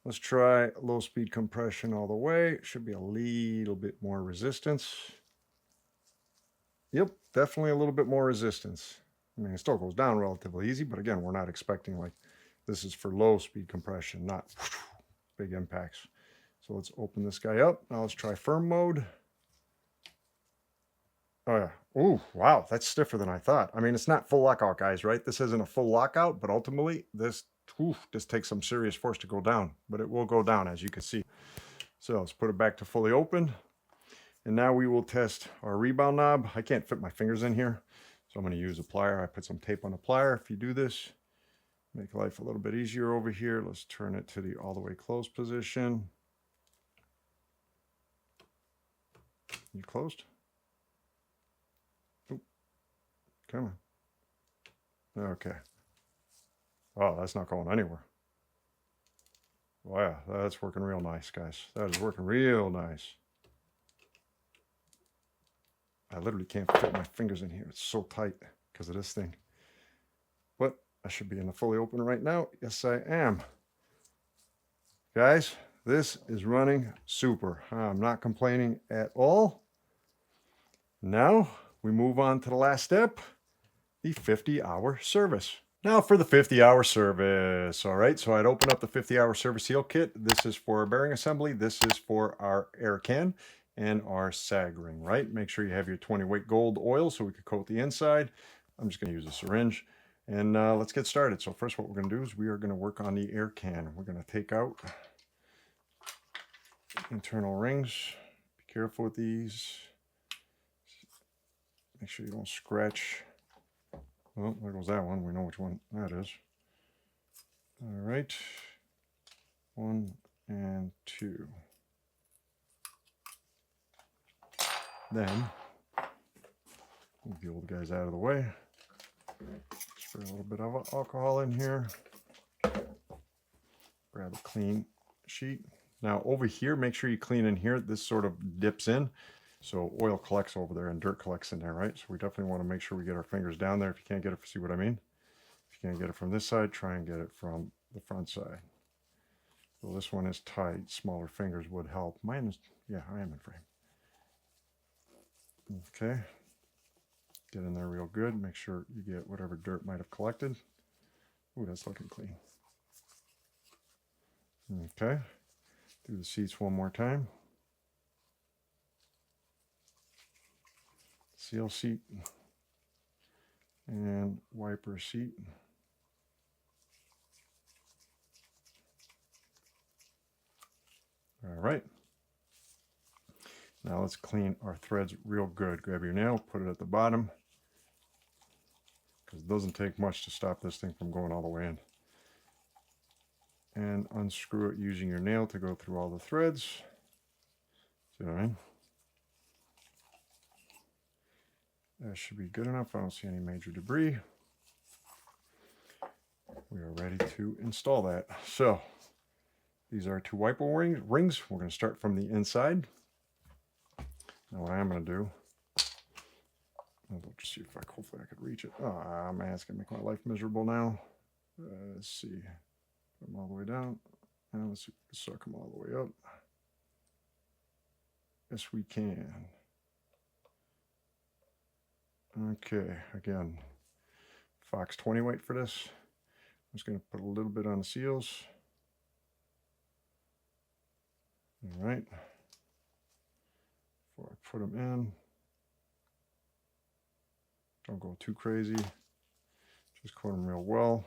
Let's try low speed compression all the way. Should be a little bit more resistance. Yep, definitely a little bit more resistance. I mean, it still goes down relatively easy, but again, we're not expecting like this is for low speed compression, not big impacts. So let's open this guy up. Now let's try firm mode. Oh yeah. Oh, wow. That's stiffer than I thought. I mean, it's not full lockout, guys, right? This isn't a full lockout, but ultimately this takes some serious force to go down, but it will go down, as you can see. So let's put it back to fully open. And now we will test our rebound knob. I can't fit my fingers in here, so I'm going to use a plier. I put some tape on the plier. If you do this, make life a little bit easier over here. Let's turn it to the all the way closed position. You closed? Oop, come on. Okay. Oh, that's not going anywhere. Wow, that's working real nice, guys. That is working real nice. I literally can't fit my fingers in here. It's so tight because of this thing. But I should be in the fully open right now. Yes, I am. Guys, this is running super. I'm not complaining at all. Now we move on to the last step, the 50-hour service. Now for the 50-hour service. All right, so I'd open up the 50-hour service seal kit. This is for bearing assembly. This is for our air can and our sag ring, right? Make sure you have your 20 weight gold oil so we can coat the inside. I'm just going to use a syringe. And let's get started. So first what we're going to do is we are going to work on the air can. We're going to take out internal rings. Be careful with these. Make sure you don't scratch. Oh, there goes that one. We know which one that is. All right. 1 and 2. Then move the old guys out of the way. Spray a little bit of alcohol in here. Grab a clean sheet. Now over here, make sure you clean in here. This sort of dips in. So oil collects over there and dirt collects in there, right? So we definitely want to make sure we get our fingers down there. If you can't get it, see what I mean? If you can't get it from this side, try and get it from the front side. So this one is tight. Smaller fingers would help. Mine is, yeah, I am in frame. Okay. Get in there real good. Make sure you get whatever dirt might have collected. Ooh, that's looking clean. Okay. Do the seats one more time. Seal seat and wiper seat. All right. Now let's clean our threads real good. Grab your nail, put it at the bottom, because it doesn't take much to stop this thing from going all the way in. And unscrew it using your nail to go through all the threads. See what I mean? That should be good enough. I don't see any major debris. We are ready to install that. So these are 2 wiper rings. We're going to start from the inside. Now what I'm going to do, I'll just see if hopefully I could reach it. Oh man, it's going to make my life miserable now. Let's see. Put them all the way down. Now let's suck them all the way up. Yes, we can. Okay, again, Fox 20 weight for this. I'm just going to put a little bit on the seals. All right. Before I put them in, don't go too crazy. Just coat them real well.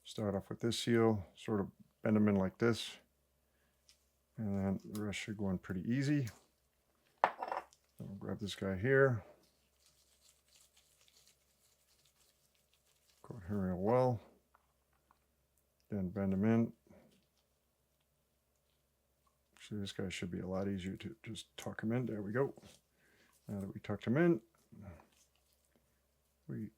Start off with this seal, sort of bend them in like this. And then the rest should go in pretty easy. I'll grab this guy here. Coat him real well. Then bend them in. Actually, this guy should be a lot easier to just tuck him in. There we go. Now that we tucked him in, we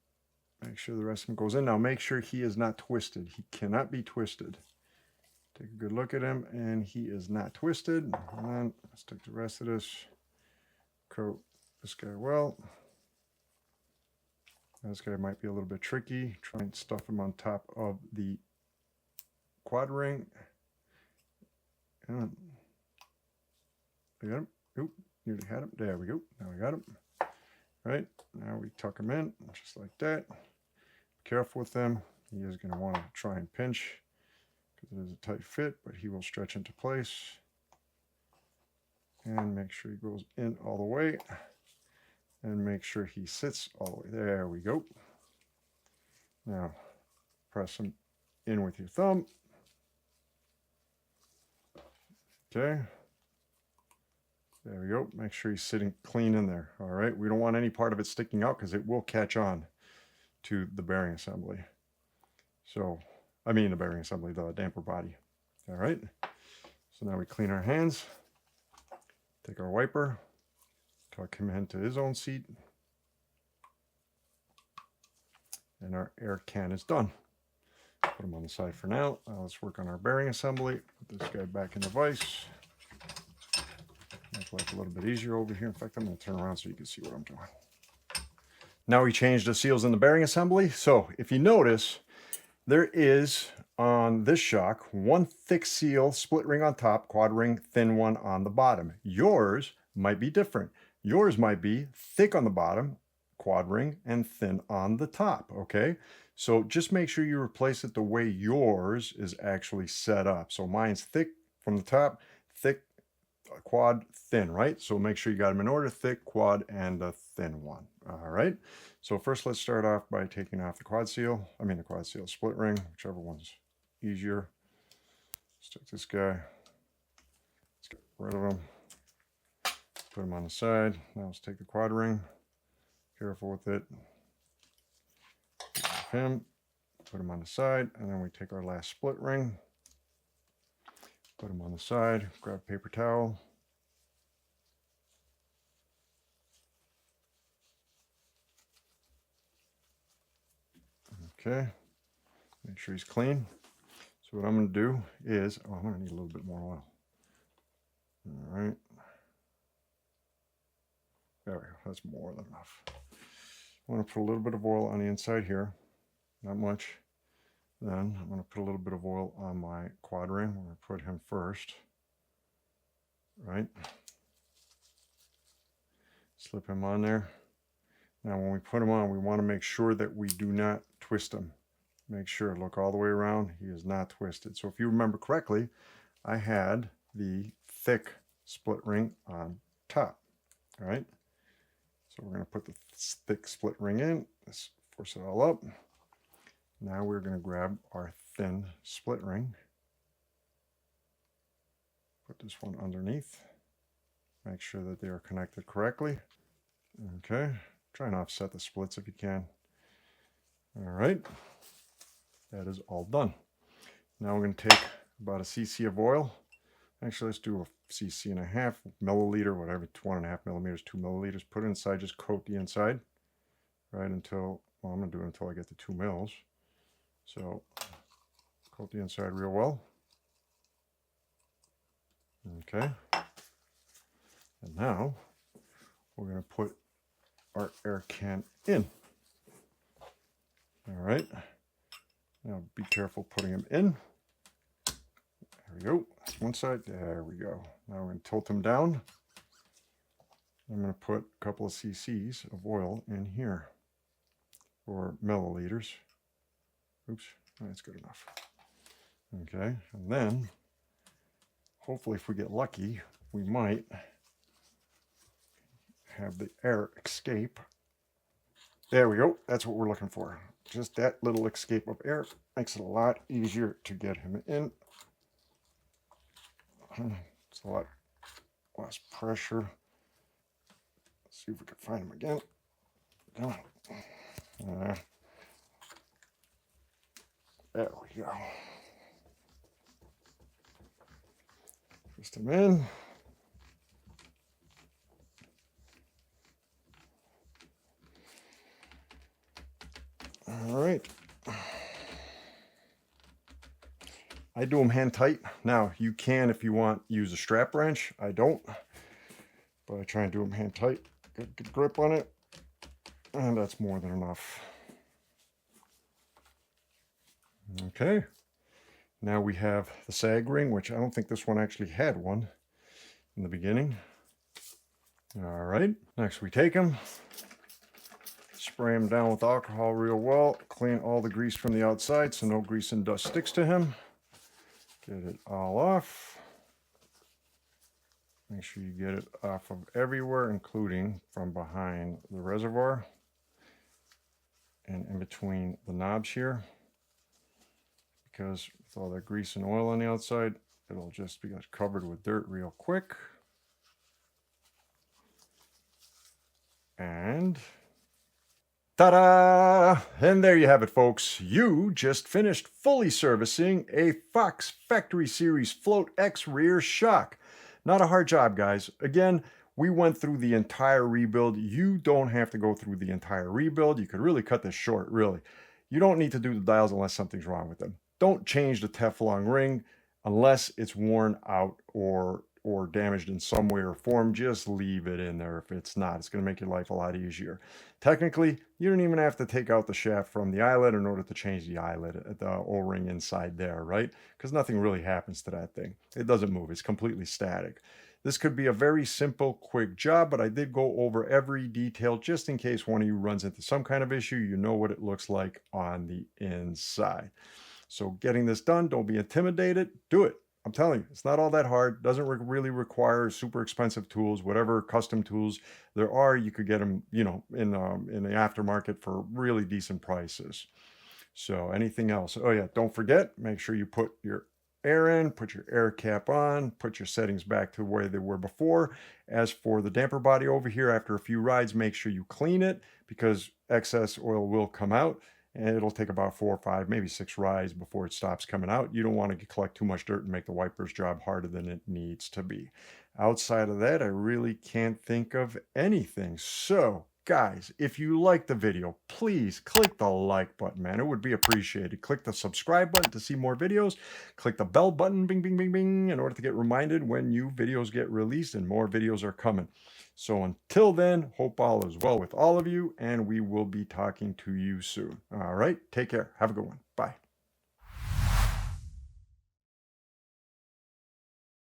make sure the rest of him goes in. Now make sure he is not twisted. He cannot be twisted. Take a good look at him, and he is not twisted. And then let's take the rest of this. Coat this guy well. This guy might be a little bit tricky. Try and stuff him on top of the quad ring. And we got him. Oop, nearly had him. There we go. Now we got him. Right, now we tuck him in just like that. Be careful with them. He is going to want to try and pinch because it is a tight fit, but he will stretch into place. And make sure he goes in all the way. and make sure he sits all the way. There we go. Now press him in with your thumb. Okay. There we go. Make sure he's sitting clean in there. All right. We don't want any part of it sticking out because it will catch on to the bearing assembly. So, I mean the bearing assembly, the damper body. All right. So now we clean our hands. Take our wiper. Tuck him into his own seat. And our air can is done. Put him on the side for now. Let's work on our bearing assembly. Put this guy back in the vise. Make life a little bit easier over here. In fact, I'm going to turn around so you can see what I'm doing. Now we changed the seals in the bearing assembly. So if you notice, there is on this shock one thick seal, split ring on top, quad ring, thin one on the bottom. Yours might be different. Yours might be thick on the bottom, quad ring, and thin on the top, okay? So just make sure you replace it the way yours is actually set up. So mine's thick from the top, thick, quad, thin, right? So make sure you got them in order, thick, quad, and a thin one. All right. So first let's start off by taking off the quad seal. I mean the quad seal split ring, whichever one's easier. Let's take this guy. Let's get rid of him. Put him on the side. Now let's take the quad ring. Careful with it. Get rid of him. Put him on the side. And then we take our last split ring. Put them on the side, grab a paper towel. Okay, make sure he's clean. So what I'm going to do is, I'm going to need a little bit more oil. All right. There we go, that's more than enough. I want to put a little bit of oil on the inside here, not much. Then I'm going to put a little bit of oil on my quad ring. I'm going to put him first, right? Slip him on there. Now when we put him on, we want to make sure that we do not twist him. Make sure, look all the way around, he is not twisted. So if you remember correctly, I had the thick split ring on top, all right? So we're going to put the thick split ring in. Let's force it all up. Now we're going to grab our thin split ring. Put this one underneath. Make sure that they are connected correctly. Okay. Try and offset the splits if you can. All right. That is all done. Now we're going to take about a cc of oil. Actually, let's do a cc and a half, milliliter, whatever, 1.5 millimeters, 2 milliliters. Put it inside, just coat the inside, right, until, well, I'm going to do it until I get to 2 mils. So coat the inside real well. Okay. And now we're going to put our air can in. All right. Now be careful putting them in. There we go. That's one side. There we go. Now we're going to tilt them down. I'm going to put a couple of cc's of oil in here, or milliliters. Oops, that's good enough. Okay, and then hopefully if we get lucky, we might have the air escape. There we go. That's what we're looking for. Just that little escape of air makes it a lot easier to get him in. It's a lot less pressure. Let's see if we can find him again. Come on. There we go. Twist him in. All right. I do them hand tight. Now you can, if you want, use a strap wrench. I don't, but I try and do them hand tight. Get good grip on it, and that's more than enough. Okay. Now we have the sag ring, which I don't think this one actually had one in the beginning. All right. Next we take them, spray him down with alcohol real well, clean all the grease from the outside so no grease and dust sticks to him. Get it all off. Make sure you get it off of everywhere, including from behind the reservoir and in between the knobs here, because with all that grease and oil on the outside, it'll just be covered with dirt real quick. And ta-da! And there you have it, folks. You just finished fully servicing a Fox Factory Series Float X rear shock. Not a hard job, guys. Again, we went through the entire rebuild. You don't have to go through the entire rebuild. You could really cut this short, really. You don't need to do the dials unless something's wrong with them. Don't change the Teflon ring unless it's worn out or damaged in some way or form. Just leave it in there. If it's not, it's going to make your life a lot easier. Technically, you don't even have to take out the shaft from the eyelet in order to change the eyelet, the O-ring inside there, right? Because nothing really happens to that thing. It doesn't move. It's completely static. This could be a very simple, quick job, but I did go over every detail just in case one of you runs into some kind of issue. You know what it looks like on the inside. So getting this done, don't be intimidated. Do it. I'm telling you, it's not all that hard. Doesn't really require super expensive tools. Whatever custom tools there are, you could get them, you know, in the aftermarket for really decent prices. So anything else? Oh yeah, don't forget, make sure you put your air in, put your air cap on, put your settings back to where they were before. As for the damper body over here, after a few rides, make sure you clean it because excess oil will come out. And it'll take about 4 or 5, maybe 6 rides before it stops coming out. You don't want to collect too much dirt and make the wipers job harder than it needs to be. Outside of that, I really can't think of anything. So, guys, if you like the video, please click the like button, man. It would be appreciated. Click the subscribe button to see more videos. Click the bell button, bing, bing, bing, bing, in order to get reminded when new videos get released and more videos are coming. So until then, hope all is well with all of you, and we will be talking to you soon. All right, take care. Have a good one. Bye.